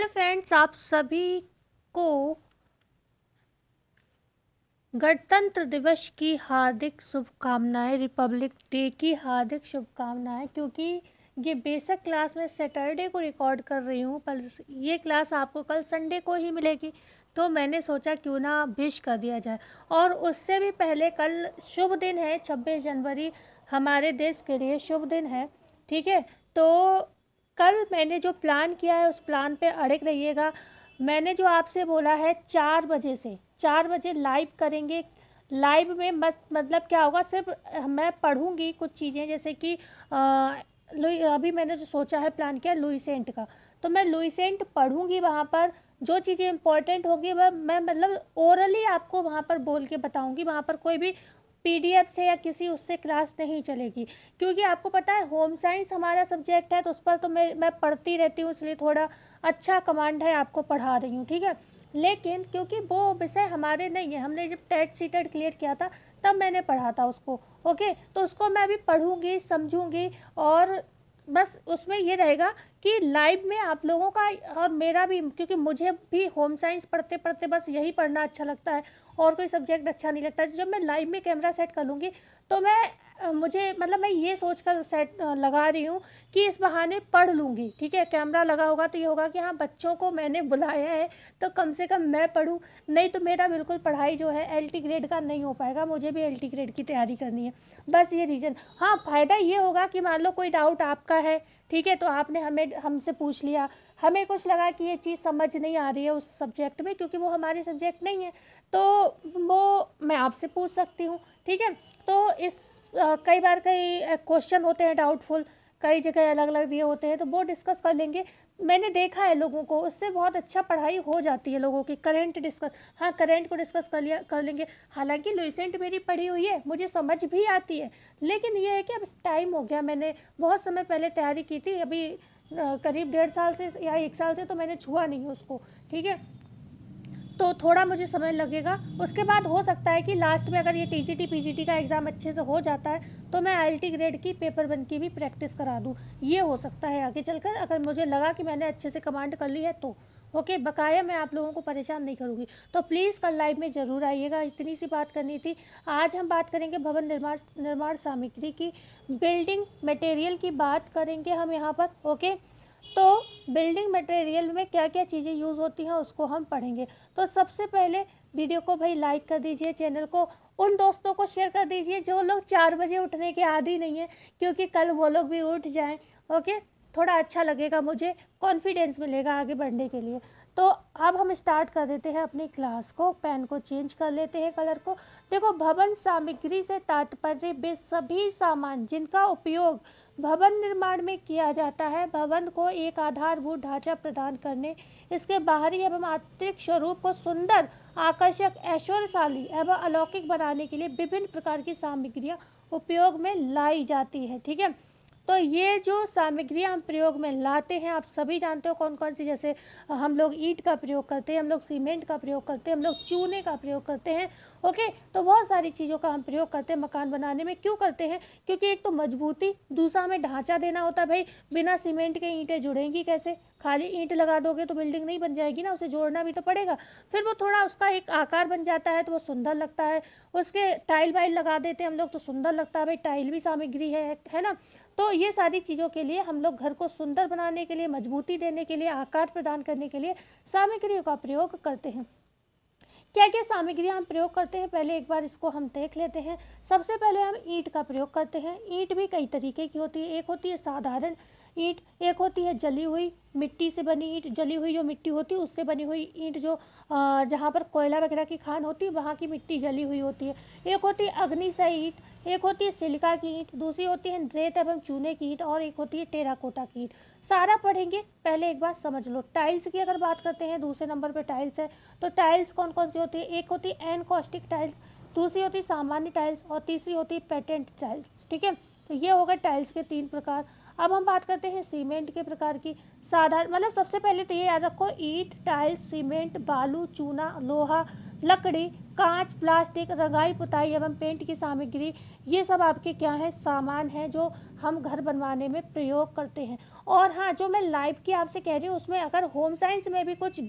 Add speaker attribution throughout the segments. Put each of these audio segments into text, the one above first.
Speaker 1: Hello friends, आप सभी को गणतंत्र दिवस की हार्दिक शुभकामनाएं, रिपब्लिक डे की हार्दिक शुभकामनाएं। क्योंकि ये बेसिक क्लास मैं सैटरडे को रिकॉर्ड कर रही हूँ, पर ये क्लास आपको कल संडे को ही मिलेगी, तो मैंने सोचा क्यों ना विश कर दिया जाए। और उससे भी पहले कल शुभ दिन है, 26 जनवरी हमारे देश के लिए शुभ दिन है। ठीक है, तो कल मैंने जो प्लान किया है उस प्लान पे अड़े रहिएगा। मैंने जो आपसे बोला है 4 बजे से 4 बजे लाइव करेंगे। लाइव में मतलब क्या होगा, सिर्फ मैं पढ़ूंगी कुछ चीज़ें, जैसे कि अभी मैंने जो सोचा है, प्लान किया लुइसेंट का, तो मैं लुइसेंट पढ़ूंगी। वहाँ पर जो चीज़ें इंपॉर्टेंट होगी वह मैं मतलब ओरली आपको वहाँ पर बोल के बताऊंगी। वहाँ पर कोई भी पीडीएफ से या किसी उससे क्लास नहीं चलेगी, क्योंकि आपको पता है होम साइंस हमारा सब्जेक्ट है, तो उस पर तो मैं पढ़ती रहती हूँ, इसलिए थोड़ा अच्छा कमांड है, आपको पढ़ा रही हूँ। ठीक है, लेकिन क्योंकि वो विषय हमारे नहीं है, हमने जब टेट सीटेट क्लियर किया था तब मैंने पढ़ा था उसको। ओके, तो उसको मैं अभी पढ़ूंगी, समझूंगी, और बस उसमें ये रहेगा कि लाइव में आप लोगों का और मेरा भी, क्योंकि मुझे भी होम साइंस पढ़ते पढ़ते बस यही पढ़ना अच्छा लगता है, और कोई सब्जेक्ट अच्छा नहीं लगता। जब मैं लाइव में कैमरा सेट कर लूँगी तो मैं मुझे मतलब मैं ये सोच कर सेट लगा रही हूँ कि इस बहाने पढ़ लूँगी। ठीक है, कैमरा लगा होगा तो ये होगा कि हाँ, बच्चों को मैंने बुलाया है तो कम से कम मैं पढूँ, नहीं तो मेरा बिल्कुल पढ़ाई जो है एलटी ग्रेड का नहीं हो पाएगा। मुझे भी एलटी ग्रेड की तैयारी करनी है, बस ये रीज़न। हाँ, फ़ायदा ये होगा कि मान लो कोई डाउट आपका है, ठीक है, तो आपने हमसे पूछ लिया, हमें कुछ लगा कि ये चीज़ समझ नहीं आ रही है उस सब्जेक्ट में, क्योंकि वो हमारे सब्जेक्ट नहीं है, तो वो मैं आपसे पूछ सकती हूँ। ठीक है, तो इस कई बार कई क्वेश्चन होते हैं डाउटफुल, कई जगह अलग अलग दिए होते हैं, तो वो डिस्कस कर लेंगे। मैंने देखा है लोगों को, उससे बहुत अच्छा पढ़ाई हो जाती है लोगों की। करंट डिस्कस, हाँ, करंट को डिस्कस कर लेंगे। हालांकि लुइसेंट मेरी पढ़ी हुई है, मुझे समझ भी आती है, लेकिन ये है कि अब टाइम हो गया, मैंने बहुत समय पहले तैयारी की थी, अभी करीब 1.5 साल से या 1 साल से तो मैंने छुआ नहीं उसको। ठीक है, तो थोड़ा मुझे समय लगेगा। उसके बाद हो सकता है कि लास्ट में अगर ये टीजीटी पीजीटी का एग्ज़ाम अच्छे से हो जाता है तो मैं आईएलटी ग्रेड की पेपर 1 की भी प्रैक्टिस करा दूँ। ये हो सकता है आगे चलकर, अगर मुझे लगा कि मैंने अच्छे से कमांड कर ली है तो। ओके, बकाया मैं आप लोगों को परेशान नहीं करूँगी, तो प्लीज़ कल लाइव में ज़रूर आइएगा। इतनी सी बात करनी थी। आज हम बात करेंगे भवन निर्माण सामग्री की, बिल्डिंग मटेरियल की बात करेंगे हम यहाँ पर। ओके, तो बिल्डिंग मटेरियल में क्या क्या चीज़ें यूज़ होती हैं उसको हम पढ़ेंगे। तो सबसे पहले वीडियो को भाई लाइक कर दीजिए, चैनल को उन दोस्तों को शेयर कर दीजिए जो लोग 4 बजे उठने के आदी नहीं है, क्योंकि कल वो लोग भी उठ जाएं। ओके, थोड़ा अच्छा लगेगा, मुझे कॉन्फिडेंस मिलेगा आगे बढ़ने के लिए। तो अब हम स्टार्ट कर देते हैं अपनी क्लास को। पेन को चेंज कर लेते हैं कलर को। देखो, भवन सामग्री से तात्पर्य वे सभी सामान जिनका उपयोग भवन निर्माण में किया जाता है, भवन को एक आधारभूत ढांचा प्रदान करने, इसके बाहरी एवं आंतरिक स्वरूप को सुंदर, आकर्षक, ऐश्वर्यशाली एवं अलौकिक बनाने के लिए विभिन्न प्रकार की सामग्रियां उपयोग में लाई जाती है। ठीक है, तो ये जो सामग्रियां हम प्रयोग में लाते हैं, आप सभी जानते हो कौन कौन सी। जैसे हम लोग ईंट का प्रयोग करते हैं, हम लोग सीमेंट का प्रयोग करते हैं, हम लोग चूने का प्रयोग करते हैं। ओके, तो बहुत सारी चीज़ों का हम प्रयोग करते हैं मकान बनाने में। क्यों करते हैं? क्योंकि एक तो मजबूती, दूसरा हमें ढांचा देना होता है। भाई, बिना सीमेंट के ईंटें जुड़ेंगी कैसे? खाली ईंट लगा दोगे तो बिल्डिंग नहीं बन जाएगी ना, उसे जोड़ना भी तो पड़ेगा। फिर वो थोड़ा उसका एक आकार बन जाता है तो वो सुंदर लगता है। उसके टाइल वाइल लगा देते हैं हम लोग तो सुंदर लगता है। भाई, टाइल भी सामग्री है ना। तो ये सारी चीज़ों के लिए हम लोग घर को सुंदर बनाने के लिए, मजबूती देने के लिए, आकार प्रदान करने के लिए सामग्रियों का प्रयोग करते हैं। क्या क्या सामग्रियां हम प्रयोग करते हैं, पहले एक बार इसको हम देख लेते हैं। सबसे पहले हम ईंट का प्रयोग करते हैं। ईंट भी कई तरीके की होती है। एक होती है साधारण ईंट, एक होती है जली हुई मिट्टी से बनी ईंट। जली हुई जो मिट्टी होती है उससे बनी हुई ईंट, जो जहाँ पर कोयला वगैरह की खान होती है वहाँ की मिट्टी जली हुई होती है। एक होती है अग्निशय ईंट, एक होती है सिलिका की ईंट, दूसरी होती है रेत एवं चूने की ईंट, और एक होती है टेराकोटा की ईंट। सारा पढ़ेंगे, पहले एक बार समझ लो। टाइल्स की अगर बात करते हैं, दूसरे नंबर पर टाइल्स है, तो टाइल्स कौन कौन सी होती है? एक होती है एनकॉस्टिक टाइल्स, दूसरी होती है सामान्य टाइल्स, और तीसरी होती है पेटेंट टाइल्स। ठीक है, तो ये हो गए टाइल्स के 3 प्रकार। अब हम बात करते हैं सीमेंट के प्रकार की। साधारण सबसे पहले तो ये याद रखो, ईंट, टाइल्स, सीमेंट, बालू, चूना, लोहा, लकड़ी, कांच, प्लास्टिक, रंगाई पुताई एवं पेंट की सामग्री, ये सब आपके क्या है, सामान है जो हम घर बनवाने में प्रयोग करते हैं। और हाँ, जो मैं लाइव की आपसे कह रही हूँ उसमें अगर होम साइंस में भी कुछ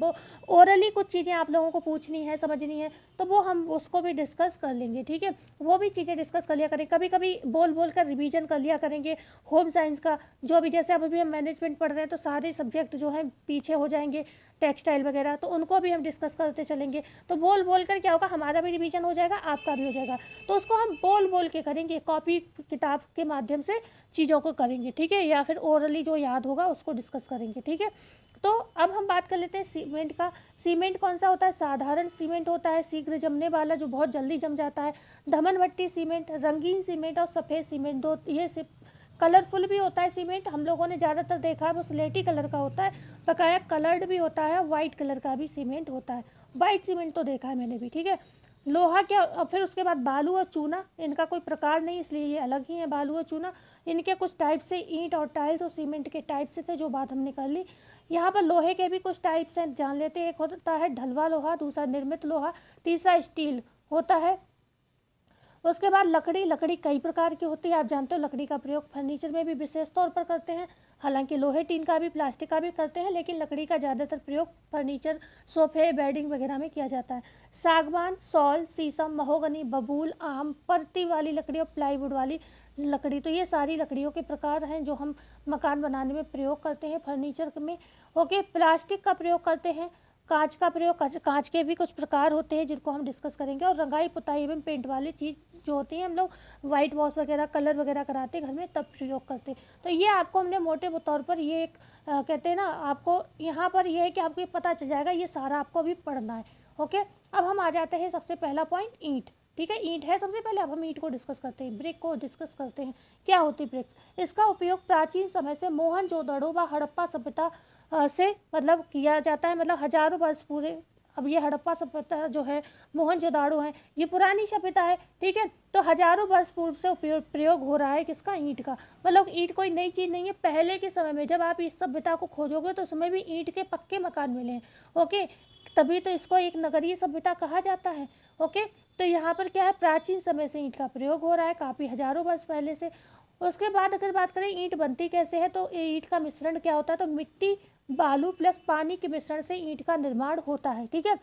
Speaker 1: ओरली कुछ चीज़ें आप लोगों को पूछनी है, समझनी है, तो वो हम उसको भी डिस्कस कर लेंगे, ठीक है। वो भी चीज़ें डिस्कस कर लिया करें, कभी कभी बोल बोल कर रिवीजन कर लिया करेंगे होम साइंस का। जो भी जैसे अभी हम मैनेजमेंट पढ़ रहे हैं तो सारे सब्जेक्ट जो हैं पीछे हो जाएंगे, टेक्सटाइल वगैरह, तो उनको भी हम डिस्कस करते चलेंगे। तो बोल बोल कर क्या होगा, हमारा भी रिवीजन हो जाएगा, आपका भी हो जाएगा। तो उसको हम बोल बोल के करेंगे, कॉपी किताब के माध्यम से चीज़ों को करेंगे, ठीक है, या फिर ओरली जो याद होगा उसको डिस्कस करेंगे, ठीक है। तो अब हम बात कर लेते हैं सीमेंट का। सीमेंट कौन सा होता है, साधारण सीमेंट होता है, शीघ्र जमने वाला, जो बहुत जल्दी जम जाता है। धमन भट्टी सीमेंट, रंगीन सीमेंट और सफ़ेद सीमेंट, दो ये कलरफुल भी होता है सीमेंट, हम लोगों ने ज़्यादातर देखा है वो स्लेटी कलर का होता है, बकाया कलर्ड भी होता है, वाइट कलर का भी सीमेंट होता है। वाइट सीमेंट तो देखा है मैंने भी, ठीक है। लोहा क्या, और फिर उसके बाद बालू और चूना, इनका कोई प्रकार नहीं इसलिए ये अलग ही है, बालू और चूना। इनके कुछ टाइप से ईंट और टाइल्स और सीमेंट के टाइप से थे, जो बात हमने कर ली। यहाँ पर लोहे के भी कुछ टाइप्स हैं, जान लेते हैं। एक होता है ढलवा लोहा, दूसरा निर्मित लोहा, तीसरा स्टील होता है। उसके बाद लकड़ी, लकड़ी कई प्रकार की होती है, आप जानते हो। लकड़ी का प्रयोग फर्नीचर में भी विशेष तौर पर करते हैं, हालांकि लोहे टीन का भी प्लास्टिक का भी करते हैं, लेकिन लकड़ी का ज़्यादातर प्रयोग फर्नीचर, सोफे, बेडिंग वगैरह में किया जाता है। सागवान, सॉल, शीशम, महोगनी, बबूल, आम, पर्ती वाली लकड़ी और प्लाईवुड वाली लकड़ी, तो ये सारी लकड़ियों के प्रकार हैं जो हम मकान बनाने में प्रयोग करते हैं, फर्नीचर में। ओके, प्लास्टिक का प्रयोग करते हैं, कांच का प्रयोग, कांच के भी कुछ प्रकार होते हैं जिनको हम डिस्कस करेंगे। और रंगाई पुताई एवं पेंट वाली चीज़ जो होती है, हम लोग वाइट वॉश वगैरह, कलर वगैरह कराते घर में, तब प्रयोग करते हैं। तो ये आपको हमने मोटे तौर पर ये एक कहते हैं ना, आपको यहाँ पर ये है कि आपको पता चल जाएगा, ये सारा आपको भी पढ़ना है। ओके, अब हम आ जाते हैं सबसे पहला पॉइंट, ईंट, ठीक है। ईंट है सबसे पहले, अब हम ईंट को डिस्कस करते हैं। ब्रिक को डिस्कस करते हैं, क्या होती ब्रिक्स। इसका उपयोग प्राचीन समय से मोहनजोदड़ो व हड़प्पा सभ्यता से मतलब किया जाता है, मतलब हजारों वर्ष पूरे। अब ये हड़प्पा सभ्यता जो है, मोहनजोदाड़ो है, ये पुरानी सभ्यता है, ठीक है। तो हजारों वर्ष पूर्व से प्रयोग हो रहा है किसका, ईंट का। मतलब ईंट कोई नई चीज़ नहीं है, पहले के समय में जब आप इस सभ्यता को खोजोगे तो उसमें भी ईंट के पक्के मकान मिले हैं। ओके, तभी तो इसको एक नगरीय सभ्यता कहा जाता है। ओके, तो यहाँ पर क्या है, प्राचीन समय से ईंट का प्रयोग हो रहा है, काफ़ी हजारों वर्ष पहले से। उसके बाद अगर बात करें ईंट बनती कैसे है, तो ईंट का मिश्रण क्या होता है, तो मिट्टी, बालू प्लस पानी के मिश्रण से ईंट का निर्माण होता है, ठीक है।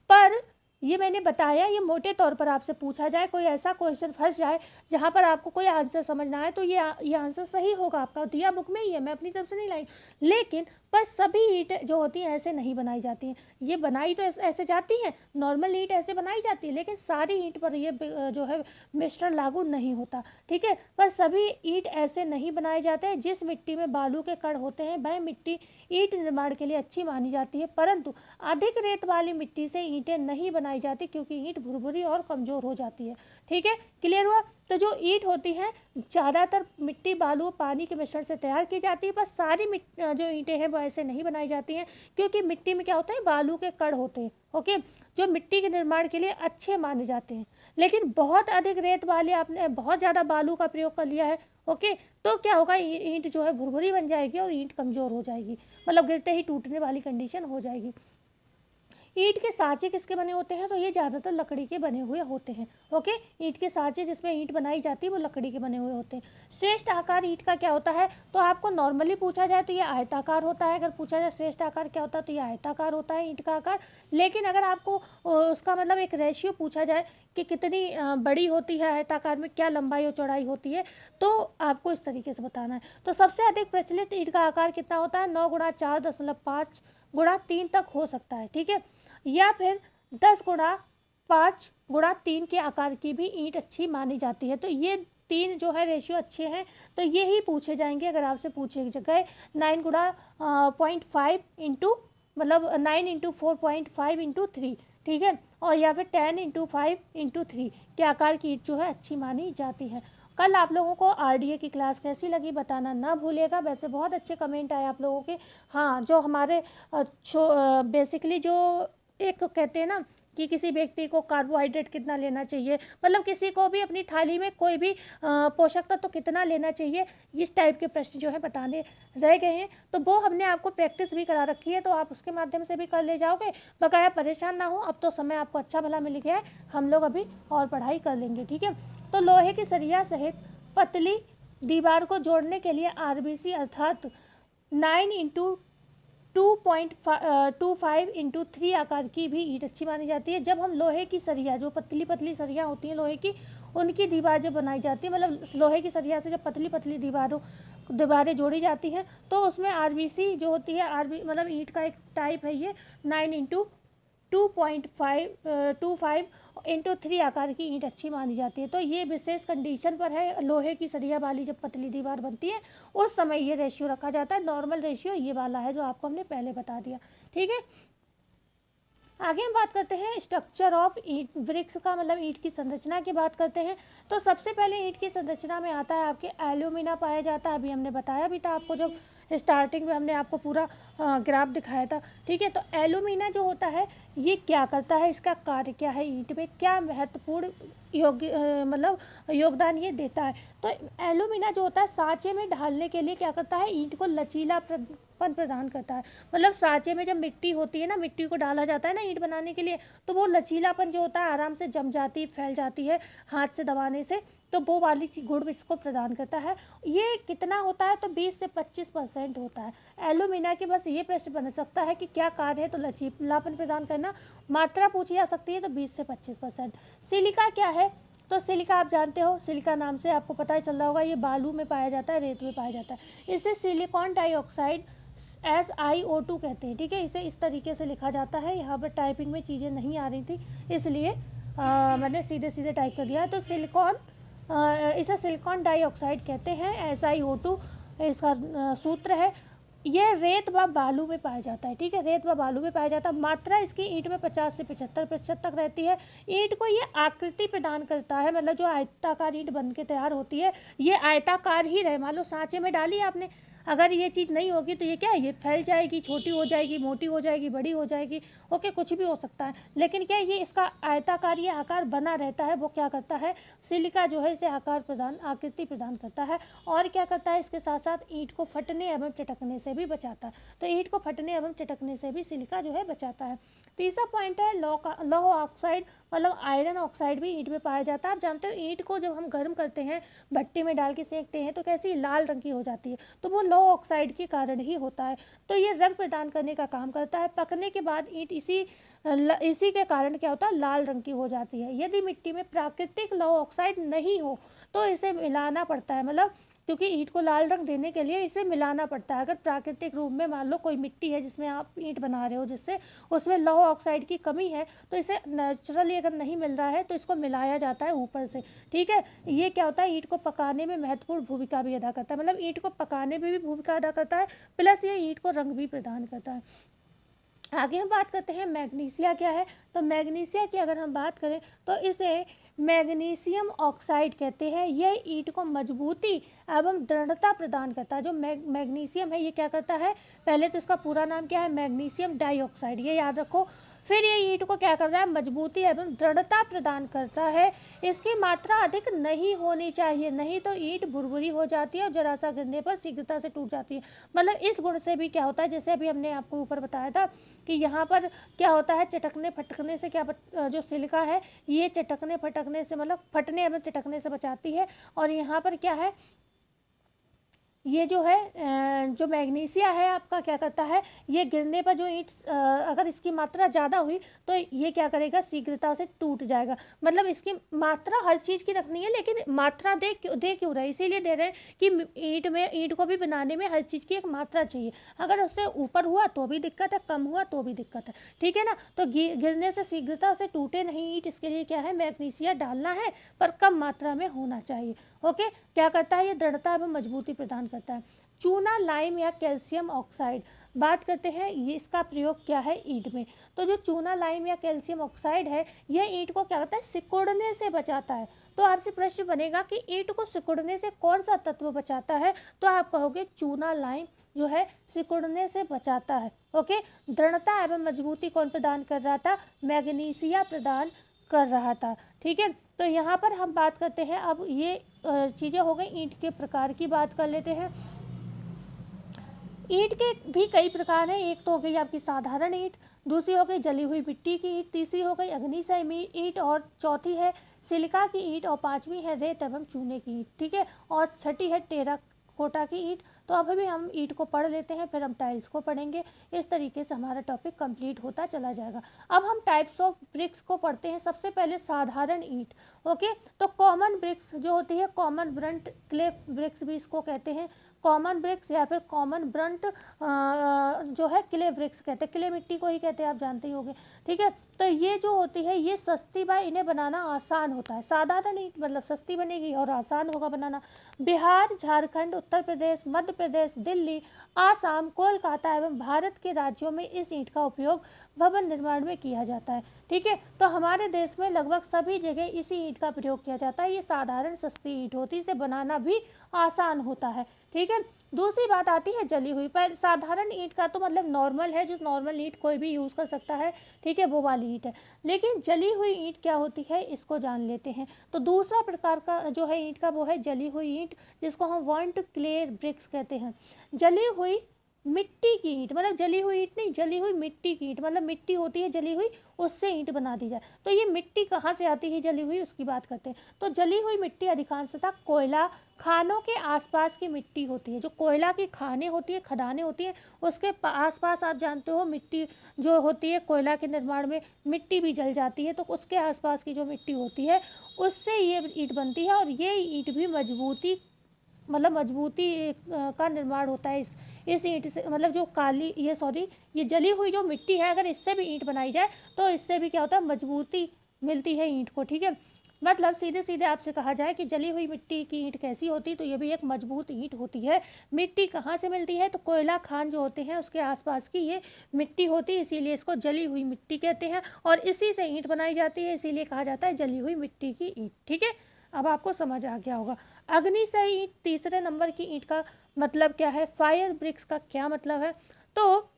Speaker 1: पर ये मैंने बताया, ये मोटे तौर पर आपसे पूछा जाए, कोई ऐसा क्वेश्चन फंस जाए जहाँ पर आपको कोई आंसर समझना है, तो ये आंसर सही होगा आपका, दिया बुक में ही है, मैं अपनी तरफ से नहीं लाई। लेकिन पर सभी ईंट जो होती हैं ऐसे नहीं बनाई जाती हैं। ये बनाई तो ऐसे जाती हैं, नॉर्मल ईंट ऐसे बनाई जाती है, लेकिन सारी ईंट पर ये जो है मिश्रण लागू नहीं होता, ठीक है। पर सभी ईंट ऐसे नहीं बनाए जाते हैं। जिस मिट्टी में बालू के कण होते हैं वह मिट्टी ईंट निर्माण के लिए अच्छी मानी जाती है, परंतु अधिक रेत वाली मिट्टी से ईंटें नहीं बनाई जाती, क्योंकि ईंट भुरभुरी और कमज़ोर हो जाती है, ठीक है। क्लियर हुआ। तो जो ईंट होती है ज़्यादातर मिट्टी, बालू, पानी के मिश्रण से तैयार की जाती है, पर सारी जो ईंटें हैं वो ऐसे नहीं बनाई जाती हैं, क्योंकि मिट्टी में क्या होता है, बालू के कण होते हैं, ओके, जो मिट्टी के निर्माण के लिए अच्छे माने जाते हैं। लेकिन बहुत अधिक रेत वाले, आपने बहुत ज़्यादा बालू का प्रयोग कर लिया है, ओके, तो क्या होगा, ईंट जो है भुरभुरी बन जाएगी और ईंट कमज़ोर हो जाएगी, मतलब गिरते ही टूटने वाली कंडीशन हो जाएगी। ईंट के साँचे किसके बने होते हैं, तो ये ज़्यादातर लकड़ी के बने हुए होते हैं, ओके। ईंट के साँचे जिसमें ईंट बनाई जाती है वो लकड़ी के बने हुए होते हैं। श्रेष्ठ आकार ईंट का क्या होता है, तो आपको नॉर्मली पूछा जाए तो ये आयताकार होता है। अगर पूछा जाए श्रेष्ठ आकार क्या होता है, तो ये आयताकार होता है ईंट का आकार। लेकिन अगर आपको उसका मतलब एक रेशियो पूछा जाए कि कितनी बड़ी होती है आयताकार में, क्या लंबाई और चौड़ाई होती है, तो आपको इस तरीके से बताना है। तो सबसे अधिक प्रचलित ईंट का आकार कितना होता है, 9x4.5x3 तक हो सकता है, ठीक है। या फिर 10x5x3 के आकार की भी ईंट अच्छी मानी जाती है। तो ये तीन जो है रेशियो अच्छे हैं, तो ये ही पूछे जाएंगे अगर आपसे पूछे गए 9x0.5 इंटू मतलब 9x4.5 ठीक है, और या फिर 10x5 के आकार की ईंट जो है अच्छी मानी जाती है। कल आप लोगों को आरडीए की क्लास कैसी लगी बताना ना भूलिएगा। वैसे बहुत अच्छे कमेंट आए आप लोगों के। हाँ, जो हमारे बेसिकली जो एक कहते हैं ना कि किसी व्यक्ति को कार्बोहाइड्रेट कितना लेना चाहिए, मतलब किसी को भी अपनी थाली में कोई भी पोषक तत्व तो कितना लेना चाहिए, इस टाइप के प्रश्न जो है बताने रह गए हैं। तो वो हमने आपको प्रैक्टिस भी करा रखी है, तो आप उसके माध्यम से भी कर ले जाओगे। बकाया परेशान ना हो, अब तो समय आपको अच्छा भला मिल गया है, हम लोग अभी और पढ़ाई कर लेंगे, ठीक है। तो लोहे की सरिया सहित पतली दीवार को जोड़ने के लिए आरबीसी अर्थात 9x2.25x3 आकार की भी ईंट अच्छी मानी जाती है। जब हम लोहे की सरिया, जो पतली पतली सरिया होती हैं लोहे की, उनकी दीवार जब बनाई जाती है, मतलब लोहे की सरिया से जब पतली पतली दीवारें जोड़ी जाती हैं, तो उसमें आरबीसी जो होती है, मतलब ईंट का एक टाइप है ये, 9x2.25x3 आकार की ईंट अच्छी मानी जाती है। तो ये विशेष कंडीशन पर है, लोहे की सरिया वाली जब पतली दीवार बनती है उस समय ये रेशियो रखा जाता है। नॉर्मल रेशियो ये वाला है जो आपको हमने पहले बता दिया, ठीक है। आगे हम बात करते हैं स्ट्रक्चर ऑफ ईंट, वृक्ष का मतलब ईंट की संरचना की बात करते हैं। तो सबसे पहले ईंट की संरचना में आता है आपके एल्यूमिना पाया जाता है। अभी हमने बताया भी था आपको, जब स्टार्टिंग में हमने आपको पूरा ग्राफ दिखाया था, ठीक है। तो एल्यूमिना जो होता है ये क्या करता है, इसका कार्य क्या है, ईंट में क्या महत्वपूर्ण मतलब योगदान ये देता है। तो एल्यूमिना जो होता है सांचे में ढालने के लिए क्या करता है, ईंट को लचीलापन प्रदान करता है। मतलब सांचे में जब मिट्टी होती है ना, मिट्टी को डाला जाता है ना ईंट बनाने के लिए, तो वो लचीलापन जो होता है आराम से जम जाती, फैल जाती है हाथ से दबाने से, तो वो वाली गुण इसको प्रदान करता है। ये कितना होता है, तो 20 से 25% होता है एल्यूमिना के। बस ये प्रश्न बन सकता है कि क्या कार्य है, तो लचीलापन प्रदान करना। मात्रा पूछी जा सकती है, तो 20 से 25%। सिलिका क्या है, तो सिलिका आप जानते हो, सिलिका नाम से आपको पता ही चल रहा होगा, ये बालू में पाया जाता है, रेत में पाया जाता है। इसे सिलिकॉन डाइऑक्साइड SiO2 कहते हैं, ठीक है। इसे इस तरीके से लिखा जाता है। यहाँ पर टाइपिंग में चीज़ें नहीं आ रही थी, इसलिए मैंने सीधे सीधे टाइप कर दिया। तो इसे सिलिकॉन डाइऑक्साइड कहते हैं, SiO2 इसका सूत्र है। यह रेत व बालू में पाया जाता है, ठीक है, रेत व बालू में पाया जाता है। मात्रा इसकी ईंट में 50 से 75% तक रहती है। ईंट को ये आकृति प्रदान करता है, मतलब जो आयताकार ईंट बन के तैयार होती है ये आयताकार ही रहे। मान लो सांचे में डाली आपने, अगर ये चीज़ नहीं होगी तो ये क्या है, ये फैल जाएगी, छोटी हो जाएगी, मोटी हो जाएगी, बड़ी हो जाएगी, ओके, कुछ भी हो सकता है। लेकिन क्या ये इसका आयताकार ये आकार बना रहता है। वो क्या करता है, सिलिका जो है इसे आकृति प्रदान करता है। और क्या करता है, इसके साथ साथ ईंट को फटने एवं चटकने से भी बचाता है। तो ईंट को फटने एवं चटकने से भी सिलिका जो है बचाता है। तीसरा पॉइंट है लौह ऑक्साइड, मतलब आयरन ऑक्साइड भी ईंट में पाया जाता है। आप जानते हो ईंट को जब हम गर्म करते हैं, भट्टी में डाल के सेकते हैं, तो कैसी लाल रंग की हो जाती है, तो वो लौह ऑक्साइड के कारण ही होता है। तो ये रंग प्रदान करने का काम करता है। पकने के बाद ईंट इसी के कारण क्या होता है, लाल रंग की हो जाती है। यदि मिट्टी में प्राकृतिक लौह ऑक्साइड नहीं हो तो इसे मिलाना पड़ता है, मतलब क्योंकि ईंट को लाल रंग देने के लिए इसे मिलाना पड़ता है। अगर प्राकृतिक रूप में मान लो कोई मिट्टी है जिसमें आप ईंट बना रहे हो, जिससे उसमें लौह ऑक्साइड की कमी है, तो इसे नेचुरली अगर नहीं मिल रहा है तो इसको मिलाया जाता है ऊपर से, ठीक है। ये क्या होता है, ईंट को पकाने में महत्वपूर्ण भूमिका भी अदा करता है, मतलब ईंट को पकाने में भी भूमिका अदा करता है, प्लस ये ईंट को रंग भी प्रदान करता है। आगे हम बात करते हैं मैग्नीशिया क्या है। तो मैग्नीशिया की अगर हम बात करें तो इसे मैग्नीशियम ऑक्साइड कहते हैं। यह ईंट को मजबूती एवं दृढ़ता प्रदान करता है। जो मैग्नीशियम है ये क्या करता है, पहले तो इसका पूरा नाम क्या है, मैग्नीशियम डाइऑक्साइड, ये याद रखो। फिर ये ईंट को क्या कर रहा है, मजबूती एवं दृढ़ता प्रदान करता है। इसकी मात्रा अधिक नहीं होनी चाहिए, नहीं तो ईंट भुरभुरी हो जाती है और जरा सा गिरने पर शीघ्रता से टूट जाती है। मतलब इस गुण से भी क्या होता है, जैसे अभी हमने आपको ऊपर बताया था कि यहाँ पर क्या होता है, चटकने फटकने से क्या जो सिलिका है ये चटकने फटकने से, मतलब फटने एवं चटकने से बचाती है। और यहाँ पर क्या है, ये जो है जो मैग्नीशिया है आपका क्या करता है, ये गिरने पर जो ईंट अगर इसकी मात्रा ज़्यादा हुई तो ये क्या करेगा, शीघ्रता से टूट जाएगा। मतलब इसकी मात्रा हर चीज़ की रखनी है, लेकिन मात्रा दे क्यों रहे, इसीलिए दे रहे हैं कि ईंट को भी बनाने में हर चीज़ की एक मात्रा चाहिए। अगर उससे ऊपर हुआ तो भी दिक्कत है, कम हुआ तो भी दिक्कत है, ठीक है ना। तो गिरने से शीघ्रता से टूटे नहीं ईंट, इसके लिए क्या है, मैग्नीशिया डालना है, पर कम मात्रा में होना चाहिए। ओके, क्या करता है, ये दृढ़ता एवं मजबूती प्रदान करता है। चूना, लाइम या कैल्शियम ऑक्साइड, बात करते हैं ये इसका प्रयोग क्या है ईंट में। तो जो चूना लाइम या कैल्शियम ऑक्साइड है यह ईंट को क्या करता है, सिकुड़ने से बचाता है। तो आपसे प्रश्न बनेगा कि ईंट को सिकुड़ने से कौन सा तत्व बचाता है, तो आप कहोगे चूना लाइम जो है सिकुड़ने से बचाता है। ओके, दृढ़ता एवं मजबूती कौन प्रदान कर रहा था, मैग्नीशिया प्रदान कर रहा था। ठीक है, तो यहाँ पर हम बात करते हैं, अब ये चीज़ें हो गई ईंट के प्रकार की बात कर लेते हैं। ईंट के भी कई प्रकार हैं, एक तो हो गई आपकी साधारण ईंट, दूसरी हो गई जली हुई मिट्टी की ईंट, तीसरी हो गई अग्निशय ईंट, और चौथी है सिलिका की ईंट, और पांचवी है रेत एवं चूने की ईंट। ठीक है, और छठी है टेराकोटा की ईंट। तो अभी हम ईंट को पढ़ लेते हैं, फिर हम टाइल्स को पढ़ेंगे। इस तरीके से हमारा टॉपिक कंप्लीट होता चला जाएगा। अब हम टाइप्स ऑफ ब्रिक्स को पढ़ते हैं। सबसे पहले साधारण ईंट। ओके, तो कॉमन ब्रिक्स जो होती है, कॉमन ब्रंट क्ले ब्रिक्स भी इसको कहते हैं, कॉमन ब्रिक्स या फिर कॉमन ब्रंट जो है क्ले ब्रिक्स कहते हैं, क्ले मिट्टी को ही कहते हैं, आप जानते ही होंगे। ठीक है, तो ये जो होती है ये सस्ती बाय, इन्हें बनाना आसान होता है। साधारण ईंट मतलब सस्ती बनेगी और आसान होगा बनाना। बिहार, झारखंड, उत्तर प्रदेश, मध्य प्रदेश, दिल्ली, आसाम, कोलकाता एवं भारत के राज्यों में इस ईंट का उपयोग भवन निर्माण में किया जाता है। ठीक है, तो हमारे देश में लगभग सभी जगह इसी ईंट का प्रयोग किया जाता है। ये साधारण सस्ती ईंट होती है, इसे बनाना भी आसान होता है। ठीक है, दूसरी बात आती है जली हुई। पर साधारण ईंट का तो मतलब नॉर्मल है, जो नॉर्मल ईंट कोई भी यूज़ कर सकता है। ठीक है, वो वाली ईंट है। लेकिन जली हुई ईंट क्या होती है, इसको जान लेते हैं। तो दूसरा प्रकार का जो है ईंट का वो है जली हुई ईंट, जिसको हम बर्न्ट क्ले ब्रिक्स कहते हैं। जली हुई मिट्टी की ईंट, मतलब जली हुई ईंट नहीं, जली हुई मिट्टी की ईंट, मतलब मिट्टी होती है जली हुई, उससे ईंट बना दी जाए। तो ये मिट्टी कहाँ से आती है जली हुई, उसकी बात करते हैं। तो जली हुई मिट्टी अधिकांशतः कोयला खानों के आसपास की मिट्टी होती है। जो कोयला की खानें होती है, खदानें होती हैं, उसके आसपास आप जानते हो मिट्टी जो होती है, कोयला के निर्माण में मिट्टी भी जल जाती है, तो उसके आसपास की जो मिट्टी होती है उससे ये ईंट बनती है। और ये ईंट भी मजबूती का निर्माण होता है इस ईंट से। मतलब जो काली ये जली हुई जो मिट्टी है, अगर इससे भी ईंट बनाई जाए तो इससे भी क्या होता है, मजबूती मिलती है ईंट को। ठीक है, मतलब सीधे सीधे आपसे कहा जाए कि जली हुई मिट्टी की ईंट कैसी होती, तो ये भी एक मजबूत ईंट होती है। मिट्टी कहाँ से मिलती है, तो कोयला खान जो होते हैं उसके आसपास की ये मिट्टी होती है, इसीलिए इसको जली हुई मिट्टी कहते हैं। और इसी से ईंट बनाई जाती है, इसीलिए कहा जाता है जली हुई मिट्टी की ईंट। ठीक है, अब आपको समझ आ गया होगा। अग्निशय ईंट, तीसरे नंबर की ईंट का मतलब क्या है, फायर ब्रिक्स का क्या मतलब है। तो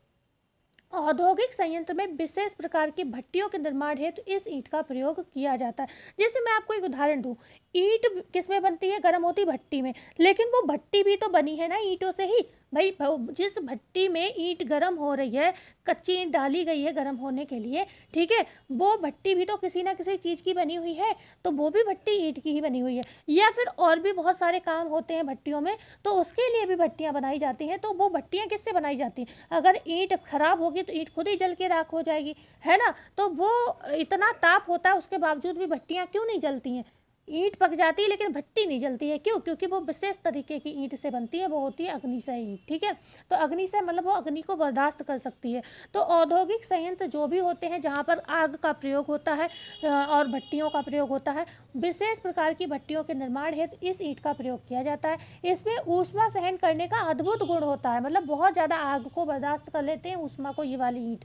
Speaker 1: औद्योगिक संयंत्र में विशेष प्रकार की भट्टियों के निर्माण हेतु इस ईंट का प्रयोग किया जाता है। जैसे मैं आपको एक उदाहरण दूं, ईंट किस में बनती है, गर्म होती भट्टी में, लेकिन वो भट्टी भी तो बनी है ना ईंटों से ही। भाई जिस भट्टी में ईंट गर्म हो रही है, कच्ची ईंट डाली गई है गर्म होने के लिए, ठीक है, वो भट्टी भी तो किसी ना किसी चीज़ की बनी हुई है, तो वो भी भट्टी ईंट की ही बनी हुई है। या फिर और भी बहुत सारे काम होते हैं भट्टियों में, तो उसके लिए भी भट्टियाँ बनाई जाती हैं। तो वो भट्टियाँ किससे बनाई जाती हैं, अगर ईंट खराब होगी तो ईंट खुद ही जल के राख हो जाएगी, है ना। तो वो इतना ताप होता है, उसके बावजूद भी भट्टियाँ क्यों नहीं जलती हैं, ईंट पक जाती है लेकिन भट्टी नहीं जलती है, क्यों, क्योंकि वो विशेष तरीके की ईंट से बनती है, वो होती है अग्निशय ईंट। ठीक है, तो अग्निशय मतलब वो अग्नि को बर्दाश्त कर सकती है। तो औद्योगिक संयंत्र जो भी होते हैं जहाँ पर आग का प्रयोग होता है और भट्टियों का प्रयोग होता है, विशेष प्रकार की भट्टियों के निर्माण हेतु इस ईंट का प्रयोग किया जाता है। इसमें ऊष्मा सहन करने का अद्भुत गुण होता है, मतलब बहुत ज़्यादा आग को बर्दाश्त कर लेते हैं ऊष्मा को ये वाली ईंट।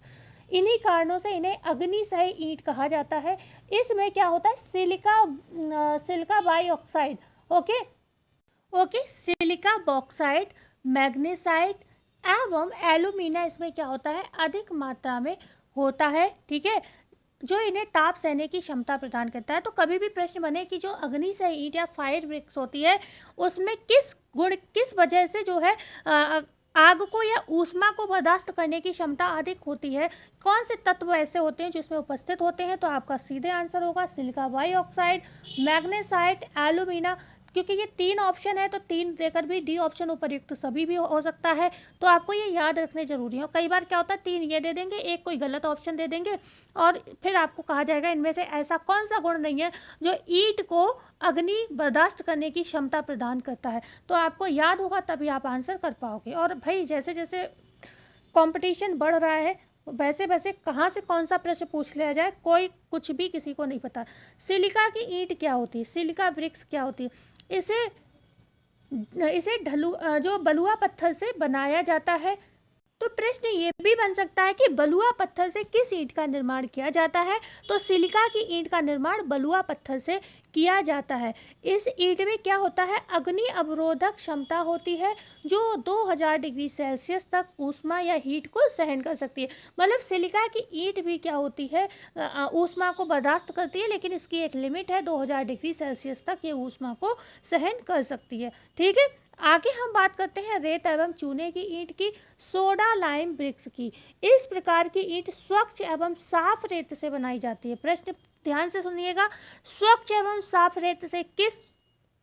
Speaker 1: इन्हीं कारणों से इन्हें अग्निशय ईंट कहा जाता है। इसमें क्या होता है, सिलिका बाईऑक्साइड, सिलिका बॉक्साइड, मैग्नेसाइट एवं एल्यूमिना इसमें क्या होता है, अधिक मात्रा में होता है। ठीक है, जो इन्हें ताप सहने की क्षमता प्रदान करता है। तो कभी भी प्रश्न बने कि जो अग्निशय ईंट या फायर ब्रिक्स होती है उसमें किस वजह से जो है आग को या ऊष्मा को बर्दाश्त करने की क्षमता अधिक होती है, कौन से तत्व ऐसे होते हैं जिसमें उपस्थित होते हैं, तो आपका सीधे आंसर होगा सिलिका बाईऑक्साइड, मैग्नेसाइट, एल्यूमिना। क्योंकि ये 3 ऑप्शन है तो 3 देकर भी डी ऑप्शन उपयुक्त सभी भी हो सकता है, तो आपको ये याद रखने जरूरी है। कई बार क्या होता है 3 ये दे देंगे, एक कोई गलत ऑप्शन दे देंगे और फिर आपको कहा जाएगा इनमें से ऐसा कौन सा गुण नहीं है जो ईंट को अग्नि बर्दाश्त करने की क्षमता प्रदान करता है। तो आपको याद होगा तभी आप आंसर कर पाओगे। और भाई जैसे जैसे कॉम्पिटिशन बढ़ रहा है वैसे वैसे कहाँ से कौन सा प्रश्न पूछ लिया जाए कोई कुछ भी किसी को नहीं पता। सिलिका की ईंट क्या होती है, सिलिका ब्रिक्स क्या होती है, इसे जो बलुआ पत्थर से बनाया जाता है। तो प्रश्न ये भी बन सकता है कि बलुआ पत्थर से किस ईंट का निर्माण किया जाता है? तो सिलिका की ईंट का निर्माण बलुआ पत्थर से किया जाता है। इस ईंट में क्या होता है? अग्नि अवरोधक क्षमता होती है जो 2000 डिग्री सेल्सियस तक ऊष्मा या हीट को सहन कर सकती है। मतलब सिलिका की ईंट भी क्या होती है? ऊष्मा को बर्दाश्त करती है, लेकिन इसकी एक लिमिट है, 2000 डिग्री सेल्सियस तक ये ऊष्मा को सहन कर सकती है। ठीक है, आगे हम बात करते हैं रेत एवं चूने की ईंट की, सोडा लाइम ब्रिक्स की। इस प्रकार की ईंट स्वच्छ एवं साफ रेत से बनाई जाती है। प्रश्न ध्यान से सुनिएगा, स्वच्छ एवं साफ रेत से किस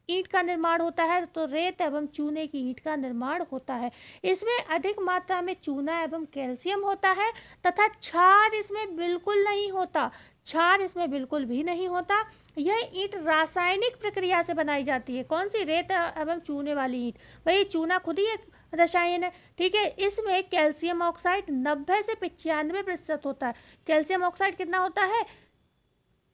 Speaker 1: ईंट का निर्माण होता है? तो रेत एवं चूने की ईंट का निर्माण होता है। इसमें अधिक मात्रा में चूना एवं कैल्शियम होता है तथा क्षार इसमें बिल्कुल नहीं होता। क्षार इसमें बिल्कुल भी नहीं होता। यह ईंट रासायनिक प्रक्रिया से बनाई जाती है। कौन सी? रेत एवं चूने वाली ईंट। भाई चूना खुद ही एक रसायन है। ठीक है, इसमें कैल्शियम ऑक्साइड 90 से 95% होता है। कैल्शियम ऑक्साइड कितना होता है?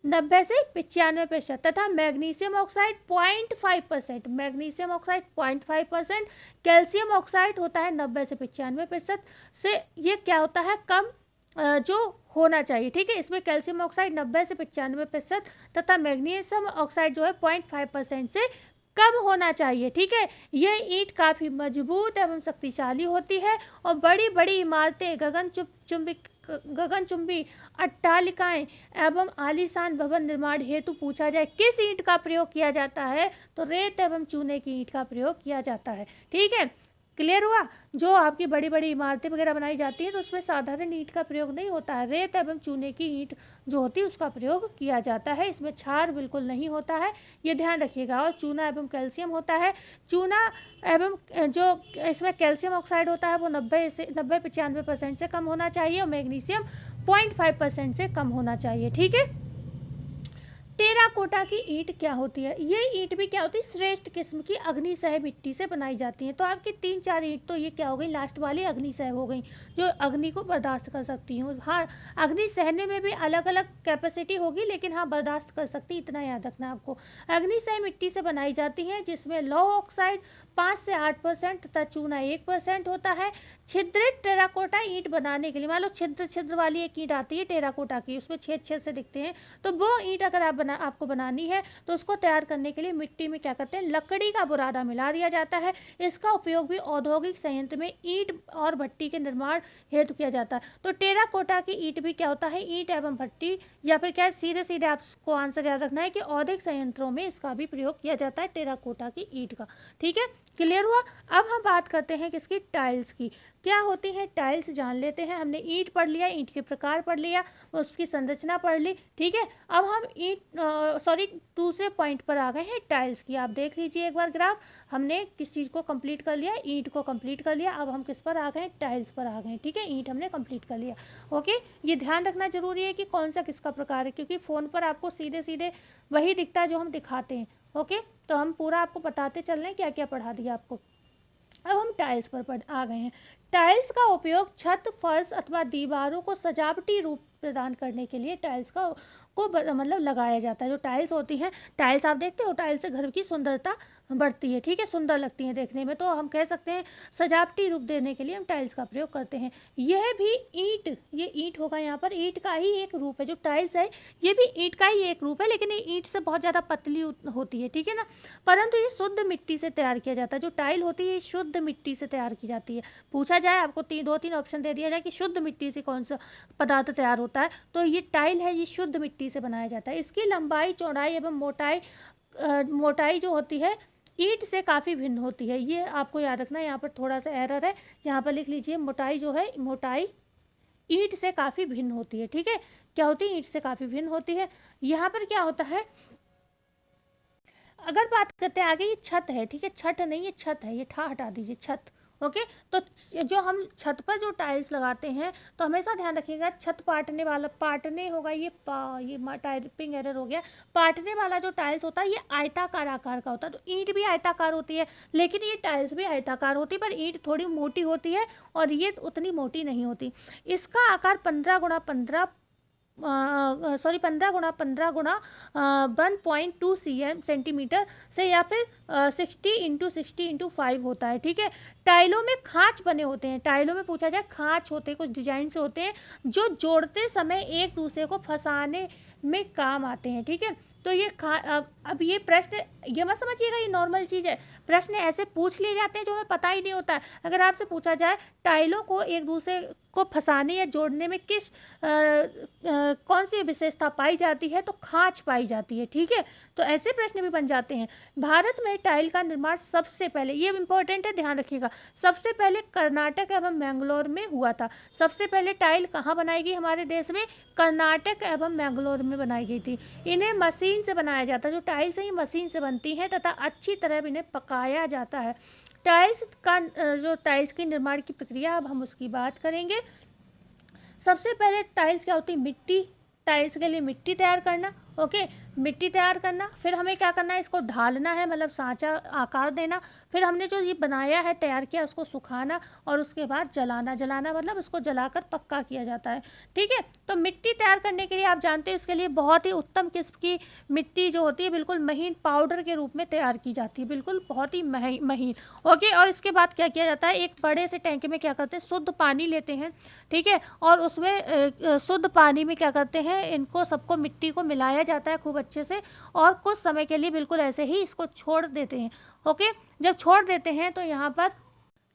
Speaker 1: 90 से 95%। तथा magnesium oxide 0.5%। Magnesium oxide 0.5%। Calcium oxide होता है 90 से 95% से। ये क्या होता है? कम जो होना चाहिए। ठीक है, इसमें कैल्शियम ऑक्साइड 90 से 95% तथा मैग्नीशियम ऑक्साइड जो है 0.5% से कम होना चाहिए। ठीक है, यह ईंट काफ़ी मजबूत एवं शक्तिशाली होती है और बड़ी बड़ी इमारतें, गगनचुंबी अट्टालिकाएं एवं आलीशान भवन निर्माण हेतु पूछा जाए किस ईंट का प्रयोग किया जाता है? तो रेत एवं चूने की ईंट का प्रयोग किया जाता है। ठीक है, क्लियर हुआ? जो आपकी बड़ी बड़ी इमारतें वगैरह बनाई जाती हैं तो उसमें साधारण ईंट का प्रयोग नहीं होता है। रेत एवं चूने की ईंट जो होती है उसका प्रयोग किया जाता है। इसमें क्षार बिल्कुल नहीं होता है, ये ध्यान रखिएगा। और चूना एवं कैल्शियम होता है। चूना एवं जो इसमें कैल्शियम ऑक्साइड होता है वो 90-95% से कम होना चाहिए और मैग्नीशियम 0.5% से कम होना चाहिए। ठीक है, टेराकोटा की ईंट क्या होती है? ये ईंट भी क्या होती है? श्रेष्ठ किस्म की अग्निसह मिट्टी से बनाई जाती है। तो आपकी 3-4 ईंट तो ये क्या हो गई? लास्ट वाली अग्निसह हो गई, जो अग्नि को बर्दाश्त कर सकती हूँ। हाँ, अग्नि सहने में भी अलग अलग कैपेसिटी होगी, लेकिन हाँ बर्दाश्त कर सकती, इतना याद रखना आपको। अग्निसह मिट्टी से बनाई जाती हैं जिसमें लौह ऑक्साइड 5 से 8% तथा चूना 1% होता है। छिद्रित टेराकोटा ईंट बनाने के लिए, मान लो छिद्र वाली एक ईंट आती है टेराकोटा की, उसमें छेद से दिखते हैं, तो वो ईंट अगर आपको बनानी है तो उसको तैयार करने के लिए मिट्टी में क्या करते हैं? लकड़ी का बुरादा मिला दिया जाता है। इसका उपयोग भी औद्योगिक संयंत्र में ईंट और भट्टी के निर्माण हेतु किया जाता है। तो टेराकोटा की ईंट भी क्या होता है? ईंट एवं भट्टी, या फिर क्या सीधे सीधे आपको आंसर याद रखना है कि औद्योगिक संयंत्रों में इसका भी प्रयोग किया जाता है, टेराकोटा की ईंट का। ठीक है, क्लियर हुआ? अब हम बात करते हैं किसकी? टाइल्स की। क्या होती है टाइल्स जान लेते हैं। हमने ईंट पढ़ लिया, ईंट के प्रकार पढ़ लिया, उसकी संरचना पढ़ ली। ठीक है, अब हम दूसरे पॉइंट पर आ गए हैं टाइल्स की। आप देख लीजिए एक बार ग्राफ। हमने किस चीज़ को कंप्लीट कर लिया? ईंट को कंप्लीट कर लिया। अब हम किस पर आ गए? टाइल्स पर आ गए। ठीक है, ईंट हमने कंप्लीट कर लिया। ओके, ये ध्यान रखना जरूरी है कि कौन सा किसका प्रकार है, क्योंकि फ़ोन पर आपको सीधे सीधे वही दिखता है जो हम दिखाते हैं। ओके, तो हम पूरा आपको बताते चल रहे हैं क्या क्या पढ़ा दिया आपको। अब हम टाइल्स पर आ गए हैं। टाइल्स का उपयोग छत, फर्श अथवा दीवारों को सजावटी रूप प्रदान करने के लिए टाइल्स को मतलब लगाया जाता है। जो टाइल्स होती हैं, टाइल्स आप देखते हो, टाइल्स से घर की सुंदरता बढ़ती है। ठीक है, सुंदर लगती हैं देखने में, तो हम कह सकते हैं सजावटी रूप देने के लिए हम टाइल्स का प्रयोग करते हैं। यह भी ईंट, ये ईंट होगा यहाँ पर, ईंट का ही एक रूप है। जो टाइल्स है ये भी ईंट का ही एक रूप है, लेकिन ये ईंट से बहुत ज़्यादा पतली होती है। ठीक है ना, परंतु ये शुद्ध मिट्टी से तैयार किया जाता है। जो टाइल होती है ये शुद्ध मिट्टी से तैयार की जाती है। पूछा जाए आपको 2-3 ऑप्शन दे दिया जाए कि शुद्ध मिट्टी से कौन सा पदार्थ तैयार होता है, तो ये टाइल है, ये शुद्ध मिट्टी से बनाया जाता है। इसकी लंबाई, चौड़ाई एवं मोटाई जो होती है ईंट से काफ़ी भिन्न होती है। ये आपको याद रखना है। यहाँ पर थोड़ा सा एरर है, यहाँ पर लिख लीजिए मोटाई जो है, मोटाई ईंट से काफ़ी भिन्न होती है। ठीक है, क्या होती है? ईंट से काफ़ी भिन्न होती है। यहाँ पर क्या होता है, अगर बात करते हैं आगे, ये छत है। ठीक है, छत नहीं, ये छत है, ये ठा हटा दीजिए, छत। ओके, तो जो हम छत पर जो टाइल्स लगाते हैं तो हमेशा ध्यान रखिएगा, छत पाटने वाला, पाटने होगा, ये टाइपिंग एरर हो गया। पाटने वाला जो टाइल्स होता है ये आयताकार आकार का होता है। तो ईंट भी आयताकार होती है, लेकिन ये टाइल्स भी आयताकार होती है, पर ईंट थोड़ी मोटी होती है और ये उतनी मोटी नहीं होती। इसका आकार 15 × 15 सॉरी 15 गुणा 1.2 सेंटीमीटर से, या फिर 60 × 60 × 5 होता है। ठीक है, टाइलों में खाँच बने होते हैं, टाइलों में पूछा जाए खाँच होते हैं, कुछ डिजाइन से होते हैं जो जोड़ते समय एक दूसरे को फंसाने में काम आते हैं। ठीक है, तो ये अब ये प्रश्न ये मत समझिएगा ये नॉर्मल चीज़ है, प्रश्न ऐसे पूछ लिए जाते हैं जो हमें पता ही नहीं होता है। अगर आपसे पूछा जाए टाइलों को एक दूसरे को फंसाने या जोड़ने में कौन सी विशेषता पाई जाती है, तो खाँच पाई जाती है। ठीक है, तो ऐसे प्रश्न भी बन जाते हैं। भारत में टाइल का निर्माण सबसे पहले, ये इंपॉर्टेंट है ध्यान रखिएगा, सबसे पहले कर्नाटक एवं मैंगलोर में हुआ था। सबसे पहले टाइल कहाँ बनाई गई हमारे देश में? कर्नाटक एवं मैंगलोर में बनाई गई थी। इन्हें मशीन से बनाया जाता है, जो टाइल्स हैं ये मशीन से बनती हैं तथा अच्छी तरह इन्हें पकाया जाता है। टाइल्स के निर्माण की प्रक्रिया, अब हम उसकी बात करेंगे। सबसे पहले टाइल्स क्या होती है? मिट्टी, टाइल्स के लिए मिट्टी तैयार करना। ओके, मिट्टी तैयार करना, फिर हमें क्या करना है, इसको ढालना है, मतलब सांचा आकार देना, फिर हमने जो ये बनाया है तैयार किया उसको सुखाना, और उसके बाद जलाना। जलाना मतलब उसको जलाकर पक्का किया जाता है। ठीक है, तो मिट्टी तैयार करने के लिए आप जानते हैं इसके लिए बहुत ही उत्तम किस्म की मिट्टी जो होती है बिल्कुल महीन पाउडर के रूप में तैयार की जाती है, बिल्कुल बहुत ही महीन। ओके, और इसके बाद क्या किया जाता है, एक बड़े से टैंक में क्या करते हैं, शुद्ध पानी लेते हैं। ठीक है, और उसमें शुद्ध पानी में क्या करते हैं, इनको सबको मिट्टी को मिलाया जाता है खूब अच्छे से, और कुछ समय के लिए बिल्कुल ऐसे ही इसको छोड़ देते हैं। ओके, जब छोड़ देते हैं तो यहाँ पर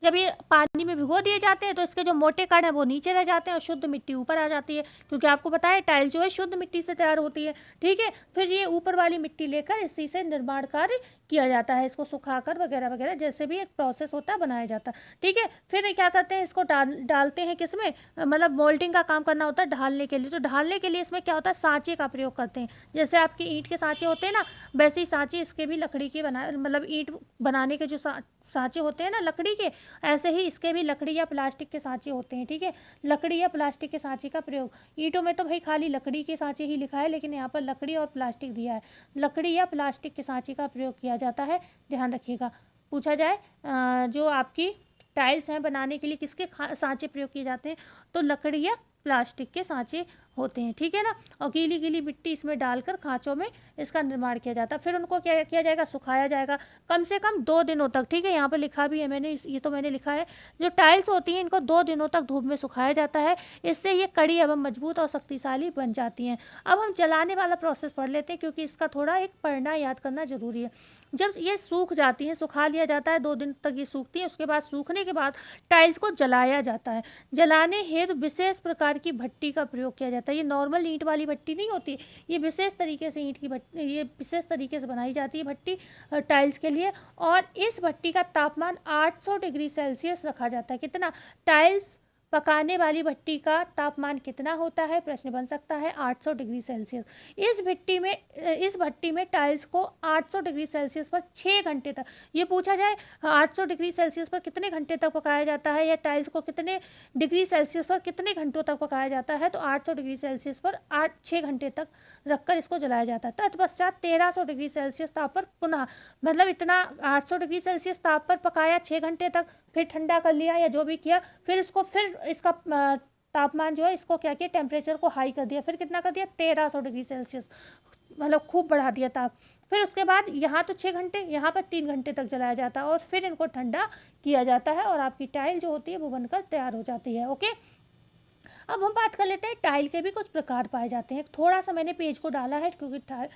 Speaker 1: जब ये पानी में भिगो दिए जाते हैं तो इसके जो मोटे कण हैं वो नीचे रह जाते हैं और शुद्ध मिट्टी ऊपर आ जाती है, क्योंकि आपको पता है टाइल जो है शुद्ध मिट्टी से तैयार होती है। ठीक है, फिर ये ऊपर वाली मिट्टी लेकर इसी से निर्माण कार्य किया जाता है, इसको सुखाकर वगैरह वगैरह जैसे भी एक प्रोसेस होता है बनाया जाता है। ठीक है, फिर क्या करते हैं, इसको डालते हैं किसमें, मतलब मोल्डिंग का काम करना होता है ढालने के लिए। तो ढालने के लिए इसमें क्या होता है, सांचे का प्रयोग करते हैं। जैसे आपकी ईंट के सांचे होते हैं ना, वैसे ही सांचे इसके भी लकड़ी के मतलब ईंट बनाने के जो सांचे होते हैं ना लकड़ी के, ऐसे ही इसके भी लकड़ी या प्लास्टिक के सांचे होते हैं। ठीक है, लकड़ी या प्लास्टिक के सांचे का प्रयोग, ईंटों में तो भाई खाली लकड़ी के सांचे ही लिखा है, लेकिन यहाँ पर लकड़ी और प्लास्टिक दिया है, लकड़ी या प्लास्टिक के सांचे का प्रयोग किया जाता है, ध्यान रखिएगा। पूछा जाए जो आपकी टाइल्स हैं बनाने के लिए किसके सांचे प्रयोग किए जाते हैं, तो लकड़ी या प्लास्टिक के सांचे होते हैं। ठीक है ना, और गीली गीली मिट्टी इसमें डालकर खांचों में इसका निर्माण किया जाता है। फिर उनको क्या किया जाएगा, सुखाया जाएगा कम से कम 2 दिनों तक। ठीक है, यहाँ पर लिखा भी है मैंने, ये तो मैंने लिखा है, जो टाइल्स होती हैं इनको 2 दिनों तक धूप में सुखाया जाता है, इससे ये कड़ी एवं मजबूत और शक्तिशाली बन जाती हैं। अब हम जलाने वाला प्रोसेस पढ़ लेते हैं, क्योंकि इसका थोड़ा एक पढ़ना याद करना जरूरी है। जब ये सूख जाती हैं, सुखा लिया जाता है, 2 दिन तक ये सूखती हैं, उसके बाद सूखने के बाद टाइल्स को जलाया जाता है। जलाने हेतु विशेष प्रकार की भट्टी का प्रयोग किया जाता है। ये नॉर्मल ईंट वाली भट्टी नहीं होती, ये विशेष तरीके से ईंट की भट्टी, ये विशेष तरीके से बनाई जाती है भट्टी टाइल्स के लिए, और इस भट्टी का तापमान 800 डिग्री सेल्सियस रखा जाता है। कितना? टाइल्स पकाने वाली भट्टी का तापमान कितना होता है, प्रश्न बन सकता है, 800 डिग्री सेल्सियस। इस भट्टी में टाइल्स को 800 डिग्री सेल्सियस पर 6 घंटे तक, ये पूछा जाए 800 डिग्री सेल्सियस पर कितने घंटे तक पकाया जाता है, या टाइल्स को कितने डिग्री सेल्सियस पर कितने घंटों तक पकाया जाता है, तो 800 डिग्री सेल्सियस पर 6 घंटे तक रखकर इसको जलाया जाता है। तत्पश्चात 1300 डिग्री सेल्सियस ताप पर पुनः, मतलब इतना 800 डिग्री सेल्सियस ताप पर पकाया 6 घंटे तक, फिर ठंडा कर लिया या जो भी किया, फिर इसका तापमान जो है इसको क्या किया, टेम्परेचर को हाई कर दिया, फिर कितना कर दिया, 1300 डिग्री सेल्सियस, मतलब खूब बढ़ा दिया ताप। फिर उसके बाद यहाँ तो 6 घंटे, यहाँ पर 3 घंटे तक जलाया जाता है, और फिर इनको ठंडा किया जाता है, और आपकी टाइल जो होती है वो बनकर तैयार हो जाती है। ओके, अब हम बात कर लेते हैं टाइल के भी कुछ प्रकार पाए जाते हैं। थोड़ा सा मैंने पेज को डाला है क्योंकि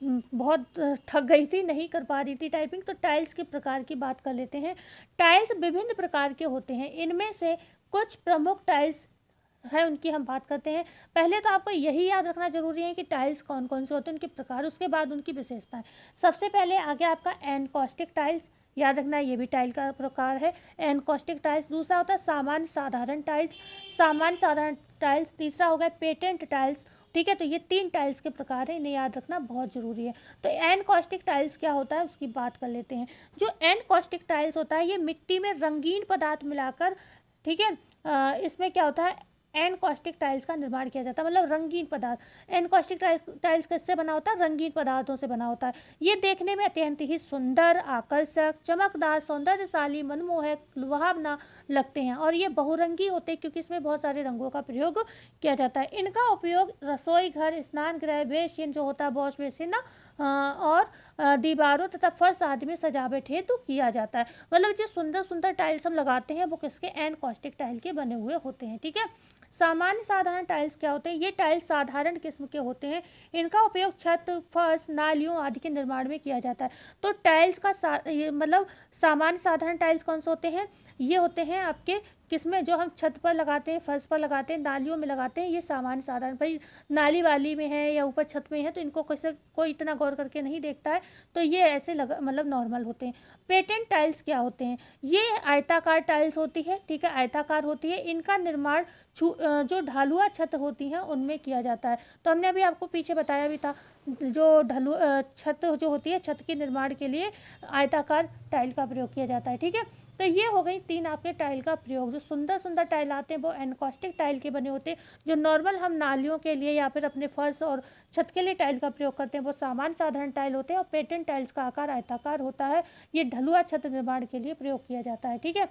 Speaker 1: बहुत थक गई थी, नहीं कर पा रही थी टाइपिंग, तो टाइल्स के प्रकार की बात कर लेते हैं। टाइल्स विभिन्न प्रकार के होते हैं, इनमें से कुछ प्रमुख टाइल्स है उनकी हम बात करते हैं। पहले तो आपको यही याद रखना जरूरी है कि टाइल्स कौन कौन से होते हैं, उनके प्रकार, उसके बाद उनकी विशेषताएं। सबसे पहले आ गया आपका एनकॉस्टिक टाइल्स, याद रखना ये भी टाइल का प्रकार है, एनकॉस्टिक टाइल्स। दूसरा होता है सामान्य साधारण टाइल्स, सामान्य साधारण टाइल्स। तीसरा हो गया पेटेंट टाइल्स। ठीक है, तो ये 3 टाइल्स के प्रकार है, इन्हें याद रखना बहुत ज़रूरी है। तो एनकॉस्टिक टाइल्स क्या होता है उसकी बात कर लेते हैं। जो एनकॉस्टिक टाइल्स होता है ये मिट्टी में रंगीन पदार्थ मिलाकर, ठीक है, इसमें क्या होता है, एनकॉस्टिक टाइल्स का निर्माण किया जाता है, मतलब रंगीन पदार्थ। एनकॉस्टिक टाइल्स किससे बना होता है? रंगीन पदार्थों से बना होता है। ये देखने में अत्यंत ही सुंदर, आकर्षक, चमकदार, सौंदर्यशाली, मनमोहक, लुभावना लगते हैं और ये बहुरंगी होते हैं क्योंकि इसमें बहुत सारे रंगों का प्रयोग किया जाता है। इनका उपयोग रसोई घर, स्नान गृह, बेसिन जो होता है वॉश बेसिन ना, और दीवारों तथा फर्श आदि में सजावट हेतु किया जाता है। मतलब जो सुंदर सुंदर टाइल्स हम लगाते हैं वो किसके? एनकॉस्टिक टाइल के बने हुए होते हैं। ठीक है। सामान्य साधारण टाइल्स क्या होते हैं? ये टाइल्स साधारण किस्म के होते हैं। इनका उपयोग छत, फर्श, नालियों आदि के निर्माण में किया जाता है। तो टाइल्स का मतलब सामान्य साधारण टाइल्स कौन से होते हैं? ये होते हैं आपके किसमें? जो हम छत पर लगाते हैं, फर्श पर लगाते हैं, नालियों में लगाते हैं, ये सामान्य साधारण। भाई नाली वाली में है या ऊपर छत में है तो इनको कैसे कोई इतना गौर करके नहीं देखता है, तो ये ऐसे मतलब नॉर्मल होते हैं। पेटेंट टाइल्स क्या होते हैं? ये आयताकार टाइल्स होती है। ठीक है, आयताकार होती है। इनका निर्माण जो ढालुआ छत होती हैं उनमें किया जाता है। तो हमने अभी आपको पीछे बताया भी था, जो छत जो होती है, छत के निर्माण के लिए आयताकार टाइल का प्रयोग किया जाता है। ठीक है। तो ये हो गई 3 आपके टाइल का प्रयोग। जो सुंदर सुंदर टाइल आते हैं वो एनकॉस्टिक टाइल के बने होते हैं। जो नॉर्मल हम नालियों के लिए या फिर अपने फर्श और छत के लिए टाइल का प्रयोग करते हैं वो सामान्य साधारण टाइल होते हैं। और पेटेंट टाइल्स का आकार आयताकार होता है। ये ढलुआ छत निर्माण के लिए प्रयोग किया जाता है। ठीक है।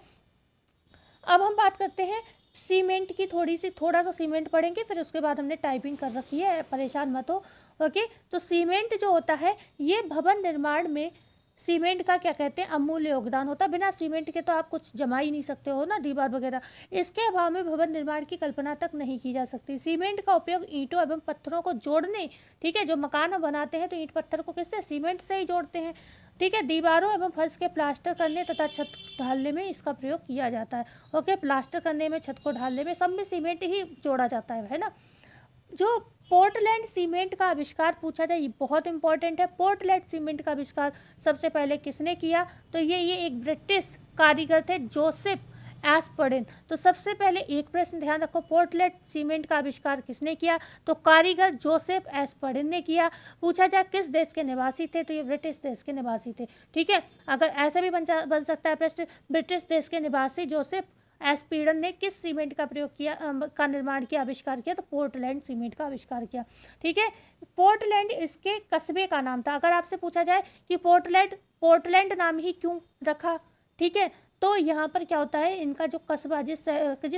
Speaker 1: अब हम बात करते हैं सीमेंट की। थोड़ा सा सीमेंट पढ़ेंगे, फिर उसके बाद हमने टाइपिंग कर रखी है, परेशान मत हो। ओके। तो सीमेंट जो होता है ये भवन निर्माण में सीमेंट का क्या कहते हैं? अमूल्य योगदान होता है। बिना सीमेंट के तो आप कुछ जमा ही नहीं सकते हो ना, दीवार वगैरह। इसके अभाव में भवन निर्माण की कल्पना तक नहीं की जा सकती। सीमेंट का उपयोग ईंटों एवं पत्थरों को जोड़ने, ठीक है, जो मकान हम बनाते हैं तो ईंट पत्थर को किससे? सीमेंट से ही जोड़ते हैं। ठीक है। दीवारों एवं फर्श के प्लास्टर करने तथा छत ढालने में इसका प्रयोग किया जाता है। ओके। प्लास्टर करने में, छत को ढालने में, सब में सीमेंट ही जोड़ा जाता है ना। जो पोर्टलैंड सीमेंट का आविष्कार पूछा जाए, ये बहुत इंपॉर्टेंट है। पोर्टलैंड सीमेंट का आविष्कार सबसे पहले किसने किया? तो ये एक ब्रिटिश कारीगर थे, जोसेफ एस्पर्डिन। तो सबसे पहले एक प्रश्न ध्यान रखो, पोर्टलैंड सीमेंट का आविष्कार किसने किया? तो कारीगर जोसेफ एस्पर्डिन ने किया। पूछा जाए किस देश के निवासी थे? तो ये ब्रिटिश देश के निवासी थे। ठीक है। अगर ऐसा भी बन सकता है प्रश्न, ब्रिटिश देश के निवासी जोसेफ एस्पर्डिन ने किस सीमेंट का प्रयोग किया, का निर्माण किया, आविष्कार किया? तो पोर्टलैंड सीमेंट का आविष्कार किया। ठीक है। पोर्टलैंड इसके कस्बे का नाम था। अगर आपसे पूछा जाए कि पोर्टलैंड नाम ही क्यों रखा, ठीक है, तो यहाँ पर क्या होता है, इनका जो कस्बा, जिस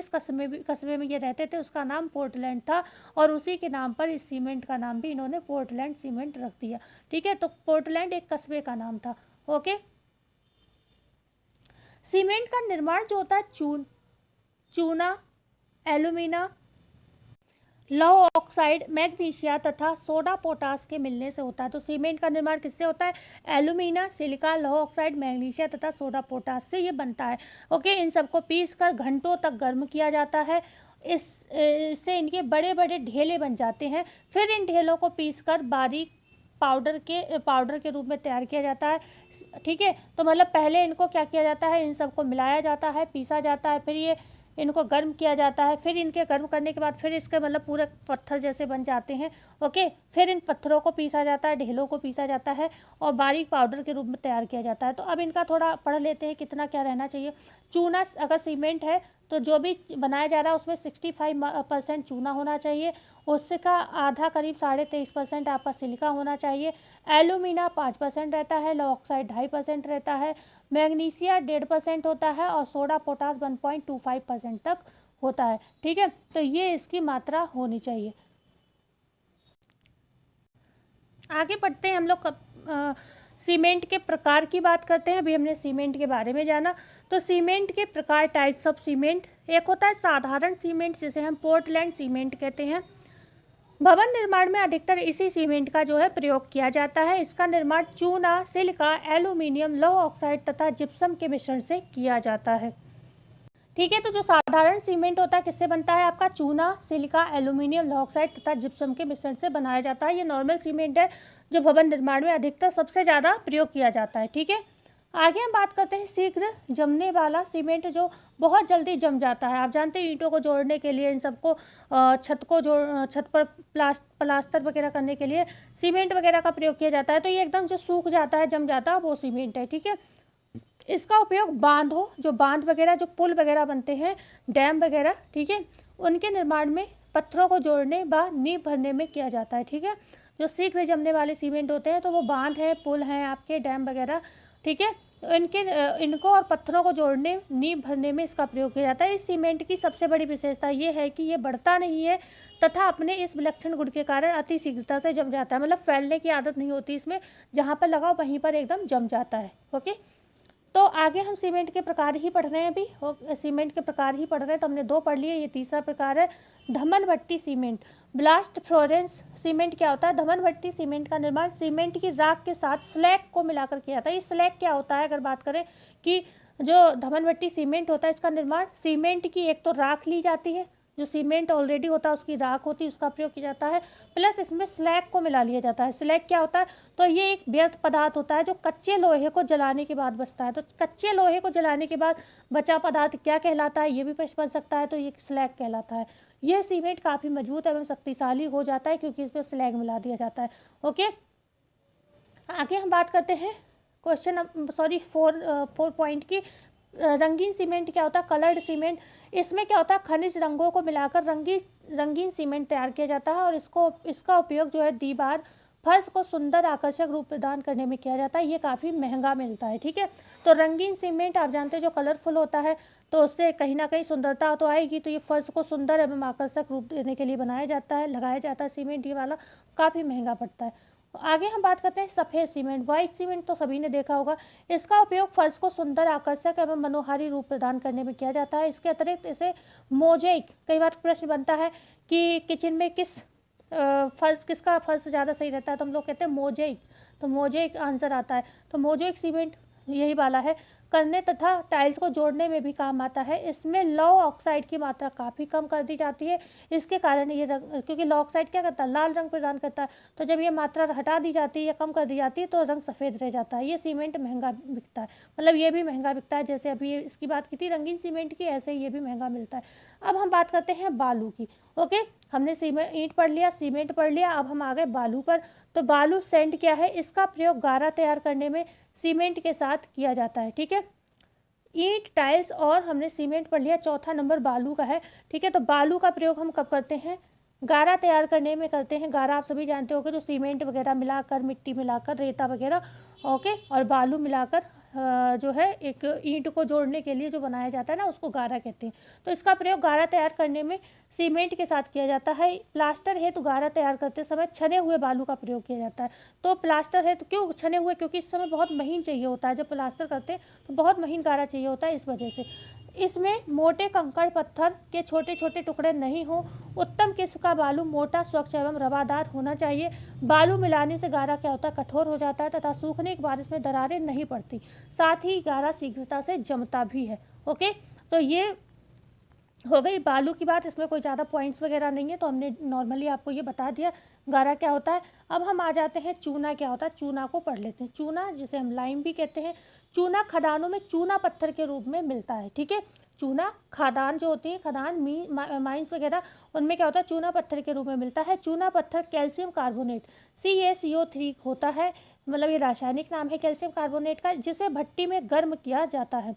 Speaker 1: कस्बे में ये रहते थे उसका नाम पोर्टलैंड था और उसी के नाम पर इस सीमेंट का नाम भी इन्होंने पोर्टलैंड सीमेंट रख दिया। ठीक है। तो पोर्टलैंड एक कस्बे का नाम था। ओके। सीमेंट का निर्माण जो होता है चूना, एल्यूमिना, लौह ऑक्साइड, मैग्नीशिया तथा सोडा पोटास के मिलने से होता है। तो सीमेंट का निर्माण किससे होता है? एल्यूमिना, सिलिका, लौह ऑक्साइड, मैग्नीशिया तथा सोडा पोटास से ये बनता है। ओके। इन सबको पीसकर घंटों तक गर्म किया जाता है। इससे इनके बड़े बड़े ढेले बन जाते हैं। फिर इन ढेलों को पीसकर बारीक पाउडर के रूप में तैयार किया जाता है। ठीक है। तो मतलब पहले इनको क्या किया जाता है? इन सबको मिलाया जाता है, पीसा जाता है, फिर ये इनको गर्म किया जाता है। फिर इनके गर्म करने के बाद फिर इसके मतलब पूरे पत्थर जैसे बन जाते हैं। ओके। फिर इन पत्थरों को पीसा जाता है, ढेलों को पीसा जाता है और बारीक पाउडर के रूप में तैयार किया जाता है। तो अब इनका थोड़ा पढ़ लेते हैं कितना क्या रहना चाहिए। चूना, अगर सीमेंट है तो जो भी बनाया जा रहा है उसमें 65% चूना होना चाहिए। उसका आधा करीब 23.5% आपका सिलिका होना चाहिए। एल्यूमिना 5% रहता है, लौह ऑक्साइड 2.5% रहता है, मैग्नीशिया 1.5% होता है और सोडा पोटास 1.25% तक होता है। ठीक है। तो ये इसकी मात्रा होनी चाहिए। आगे बढ़ते हैं हम लोग सीमेंट के प्रकार की बात करते हैं। अभी हमने सीमेंट के बारे में जाना। तो सीमेंट के प्रकार, टाइप्स ऑफ सीमेंट, एक होता है साधारण सीमेंट जिसे हम पोर्टलैंड सीमेंट कहते हैं। भवन निर्माण में अधिकतर इसी सीमेंट का जो है प्रयोग किया जाता है। इसका निर्माण चूना, सिलिका, एल्यूमिनियम, लौह ऑक्साइड तथा जिप्सम के मिश्रण से किया जाता है। ठीक है। तो जो साधारण सीमेंट होता है किससे बनता है? आपका चूना, सिलिका, एल्यूमिनियम, लौह ऑक्साइड तथा जिप्सम के मिश्रण से बनाया जाता है। ये नॉर्मल सीमेंट है जो भवन निर्माण में अधिकतर सबसे ज़्यादा प्रयोग किया जाता है। ठीक है। आगे हम बात करते हैं शीघ्र जमने वाला सीमेंट, जो बहुत जल्दी जम जाता है। आप जानते हैं ईंटों को जोड़ने के लिए, इन सबको छत पर प्लास्टर वगैरह करने के लिए सीमेंट वगैरह का प्रयोग किया जाता है। तो ये एकदम जो सूख जाता है, जम जाता है, वो सीमेंट है। ठीक है। इसका उपयोग बांध वगैरह, जो पुल वगैरह बनते हैं, डैम वगैरह, ठीक है, उनके निर्माण में पत्थरों को जोड़ने व नींव भरने में किया जाता है। ठीक है, जो शीघ्र जमने वाले सीमेंट होते हैं तो वो बांध हैं, पुल हैं, आपके डैम वगैरह। ठीक है, इनको और पत्थरों को जोड़ने, नींव भरने में इसका प्रयोग किया जाता है। इस सीमेंट की सबसे बड़ी विशेषता ये है कि ये बढ़ता नहीं है तथा अपने इस विलक्षण गुण के कारण अति शीघ्रता से जम जाता है। मतलब फैलने की आदत नहीं होती इसमें, जहाँ पर लगाओ वहीं पर एकदम जम जाता है। ओके, तो आगे हम सीमेंट के प्रकार ही पढ़ रहे हैं अभी। सीमेंट के प्रकार ही पढ़ रहे हैं, तो हमने 2 पढ़ लिए। ये तीसरा प्रकार है धमन भट्टी सीमेंट। ब्लास्ट फ्लोरेंस सीमेंट क्या होता है? धमन भट्टी सीमेंट का निर्माण सीमेंट की राख के साथ स्लैग को मिलाकर किया जाता है। ये स्लैग क्या होता है? अगर बात करें कि जो धमन भट्टी सीमेंट होता है, इसका निर्माण सीमेंट की एक तो राख ली जाती है, जो सीमेंट ऑलरेडी होता है उसकी राख होती है, उसका प्रयोग किया जाता है, प्लस इसमें स्लैग को मिला लिया जाता है। स्लैग क्या होता है? तो ये एक व्यर्थ पदार्थ होता है जो कच्चे लोहे को जलाने के बाद बचता है। तो कच्चे लोहे को जलाने के बाद बचा पदार्थ क्या कहलाता है? ये भी प्रश्न बन सकता है, तो ये स्लैग कहलाता है। यह सीमेंट काफ़ी मजबूत एवं शक्तिशाली हो जाता है क्योंकि इसमें स्लैग मिला दिया जाता है। ओके, आगे हम बात करते हैं क्वेश्चन 4 पॉइंट की। रंगीन सीमेंट क्या होता है? Coloured cement. इसमें क्या होता है? खनिज रंगों को मिलाकर रंगीन सीमेंट तैयार किया जाता है और इसका उपयोग जो है दीवार, फर्श को सुंदर आकर्षक रूप प्रदान करने में किया जाता है। ये काफ़ी महंगा मिलता है। ठीक है, तो रंगीन सीमेंट आप जानते हैं जो कलरफुल होता है तो उससे कहीं ना कहीं सुंदरता तो आएगी, तो ये फर्श को सुंदर एवं आकर्षक रूप देने के लिए बनाया जाता है, लगाया जाता है सीमेंट। ये वाला काफ़ी महंगा पड़ता है। आगे हम बात करते हैं सफ़ेद सीमेंट। वाइट सीमेंट तो सभी ने देखा होगा। इसका उपयोग फर्श को सुंदर, आकर्षक एवं मनोहारी रूप प्रदान करने में किया जाता है। इसके अतिरिक्त इसे मोजेक, कई बार प्रश्न बनता है कि किचन में किसका फर्श ज़्यादा सही रहता है, तो हम लोग कहते हैं मोजेक, तो मोजेक आंसर आता है। तो मोजेक सीमेंट यही वाला है, करने तथा टाइल्स को जोड़ने में भी काम आता है। इसमें लौ ऑक्साइड की मात्रा काफ़ी कम कर दी जाती है। इसके कारण ये रंग, क्योंकि लौ ऑक्साइड क्या करता है? लाल रंग प्रदान करता है, तो जब ये मात्रा हटा दी जाती है या कम कर दी जाती है तो रंग सफ़ेद रह जाता है। ये सीमेंट महंगा बिकता है, मतलब ये भी महंगा बिकता है। जैसे अभी इसकी बात की थी रंगीन सीमेंट की, ऐसे ये भी महंगा मिलता है। अब हम बात करते हैं बालू की। ओके, हमने ईंट पढ़ लिया, सीमेंट पढ़ लिया, अब हम आ गए बालू पर। तो बालू सैंड क्या है? इसका प्रयोग गारा तैयार करने में सीमेंट के साथ किया जाता है। ठीक है, ईंट, टाइल्स और हमने सीमेंट पढ़ लिया। चौथा नंबर बालू का है। ठीक है, तो बालू का प्रयोग हम कब करते हैं? गारा तैयार करने में करते हैं। गारा आप सभी जानते होंगे, जो सीमेंट वगैरह मिलाकर, मिट्टी मिलाकर, रेता वगैरह, ओके, और बालू मिलाकर जो है एक ईंट को जोड़ने के लिए जो बनाया जाता है ना, उसको गारा कहते हैं। तो इसका प्रयोग गारा तैयार करने में सीमेंट के साथ किया जाता है। प्लास्टर हेतु गारा तैयार करते समय छने हुए बालू का प्रयोग किया जाता है। तो प्लास्टर है तो क्यों छने हुए? क्योंकि इस समय बहुत महीन चाहिए होता है। जब प्लास्टर करते हैं तो बहुत महीन गारा चाहिए होता है, इस वजह से। इसमें मोटे कंकड़ पत्थर के छोटे छोटे टुकड़े नहीं हो। उत्तम किस्म का बालू मोटा, स्वच्छ एवं रवादार होना चाहिए। बालू मिलाने से गारा क्या होता है? कठोर हो जाता है तथा सूखने के बाद इसमें दरारें नहीं पड़ती। साथ ही गारा शीघ्रता से जमता भी है। ओके, तो ये हो गई बालू की बात। इसमें कोई ज़्यादा पॉइंट्स वगैरह नहीं है, तो हमने नॉर्मली आपको ये बता दिया गारा क्या होता है। अब हम आ जाते हैं चूना क्या होता है। चूना को पढ़ लेते हैं। चूना, जिसे हम लाइम भी कहते हैं, चूना खदानों में चूना पत्थर के रूप में मिलता है। ठीक है, चूना खदान जो होती है, खदान माइंस वगैरह, उनमें क्या होता है? चूना पत्थर के रूप में मिलता है। चूना पत्थर कैल्शियम कार्बोनेट CaCO3 होता है, मतलब ये रासायनिक नाम है कैल्शियम कार्बोनेट का, जिसे भट्टी में गर्म किया जाता है।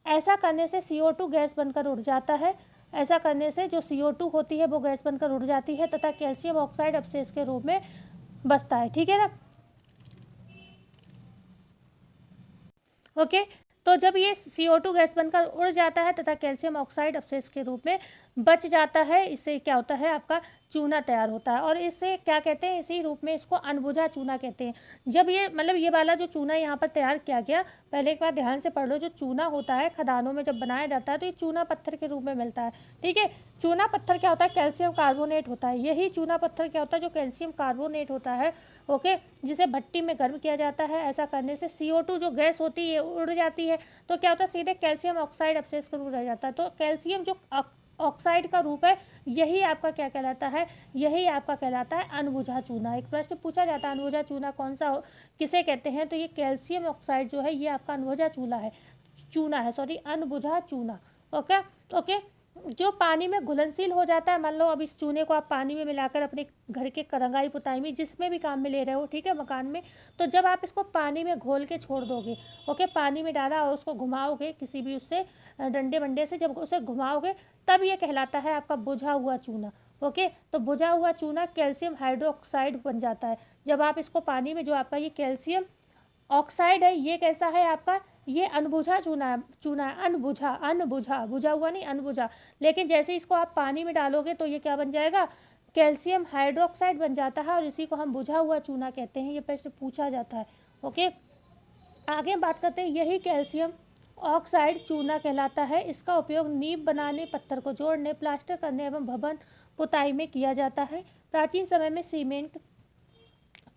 Speaker 1: ऐसा करने से CO2 गैस बनकर उड़ जाता है। ऐसा करने से जो CO2 होती है वो गैस बनकर उड़ जाती है तथा कैल्शियम ऑक्साइड अवशेष के रूप में बचता है। ठीक है ना? ओके, तो जब ये CO2 गैस बनकर उड़ जाता है तथा कैल्शियम ऑक्साइड अवशेष के रूप में बच जाता है, इससे क्या होता है? आपका चूना तैयार होता है। और इससे क्या कहते हैं? इसी रूप में इसको अनबुझा चूना कहते हैं। जब ये मतलब ये वाला जो चूना यहाँ पर तैयार किया गया, पहले एक बार ध्यान से पढ़ लो। जो चूना होता है खदानों में जब बनाया जाता है तो ये चूना पत्थर के रूप में मिलता है। ठीक है, चूना पत्थर क्या होता है? कैल्शियम कार्बोनेट होता है। यही चूना पत्थर क्या होता है? जो कैल्शियम कार्बोनेट होता है, ओके, जिसे भट्टी में गर्म किया जाता है। ऐसा करने से CO2 जो गैस होती है उड़ जाती है, तो क्या होता है? सीधे कैल्शियम ऑक्साइड अवशेष का रूप रह जाता है। तो कैल्शियम जो ऑक्साइड का रूप है, यही आपका क्या कहलाता है? यही आपका कहलाता है अनबुझा चूना। एक प्रश्न पूछा जाता है अनबुझा चूना कौन सा किसे कहते हैं? तो ये कैल्शियम ऑक्साइड जो है ये आपका अनबुझा चूना है, अनबुझा चूना। ओके ओके, जो पानी में घुलनशील हो जाता है, मान लो अब इस चूने को आप पानी में मिलाकर अपने घर के रंगाई पुताई में जिसमें भी काम में ले रहे हो, ठीक है, मकान में, तो जब आप इसको पानी में घोल के छोड़ दोगे, ओके, पानी में डाला और उसको घुमाओगे किसी भी उससे डंडे वंडे से, जब उसे घुमाओगे तब ये कहलाता है आपका बुझा हुआ चूना। ओके, तो बुझा हुआ चूना कैल्शियम हाइड्रोक्साइड बन जाता है जब आप इसको पानी में, जो आपका ये कैल्शियम ऑक्साइड है ये कैसा है आपका, ये अनबुझा चूना है, अनबुझा, बुझा हुआ नहीं, अनबुझा। लेकिन जैसे इसको आप पानी में डालोगे तो ये क्या बन जाएगा, कैल्शियम हाइड्रोक्साइड बन जाता है और इसी को हम बुझा हुआ चूना कहते हैं। ये प्रश्न पूछा जाता है। ओके, आगे बात करते हैं, यही कैल्शियम ऑक्साइड चूना कहलाता है। इसका उपयोग नींव बनाने, पत्थर को जोड़ने, प्लास्टर करने एवं भवन पुताई में किया जाता है। प्राचीन समय में सीमेंट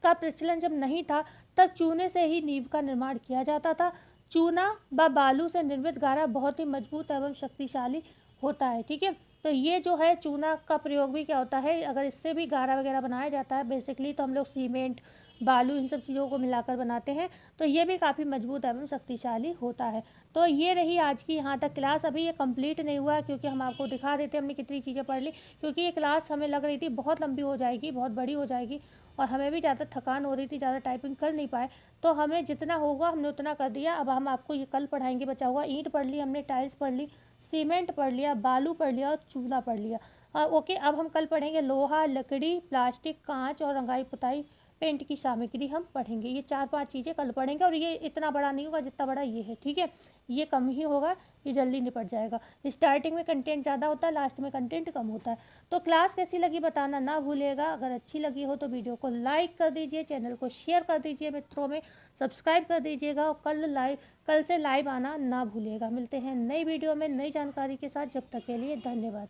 Speaker 1: का प्रचलन जब नहीं था तब चूने से ही नींव का निर्माण किया जाता था। चूना व बालू से निर्मित गारा बहुत ही मजबूत एवं शक्तिशाली होता है। ठीक है, तो ये जो है चूना का प्रयोग भी क्या होता है, अगर इससे भी गारा वगैरह बनाया जाता है बेसिकली, तो हम लोग सीमेंट, बालू इन सब चीज़ों को मिलाकर बनाते हैं, तो ये भी काफ़ी मजबूत एवं शक्तिशाली होता है। तो ये रही आज की यहाँ तक क्लास। अभी ये कंप्लीट नहीं हुआ क्योंकि हम आपको दिखा देते हमने कितनी चीज़ें पढ़ ली, क्योंकि ये क्लास हमें लग रही थी बहुत लंबी हो जाएगी, बहुत बड़ी हो जाएगी, और हमें भी ज़्यादा थकान हो रही थी, ज़्यादा टाइपिंग कर नहीं पाए, तो हमें जितना होगा हमने उतना कर दिया। अब हम आपको ये कल पढ़ाएंगे, बचा हुआ ईंट पढ़ ली हमने, टाइल्स पढ़ ली, सीमेंट पढ़ लिया, बालू पढ़ लिया और चूना पढ़ लिया। ओके, अब हम कल पढ़ेंगे लोहा, लकड़ी, प्लास्टिक, कांच और रंगाई पुताई पेंट की सामग्री हम पढ़ेंगे। ये 4-5 चीज़ें कल पढ़ेंगे और ये इतना बड़ा नहीं होगा जितना बड़ा ये है। ठीक है, ये कम ही होगा, ये जल्दी निपट जाएगा। स्टार्टिंग में कंटेंट ज़्यादा होता है, लास्ट में कंटेंट कम होता है। तो क्लास कैसी लगी बताना ना भूलिएगा। अगर अच्छी लगी हो तो वीडियो को लाइक कर दीजिए, चैनल को शेयर कर दीजिए मित्रों में, सब्सक्राइब कर दीजिएगा और कल से लाइव आना ना भूलिएगा। मिलते हैं नई वीडियो में नई जानकारी के साथ, जब तक के लिए धन्यवाद।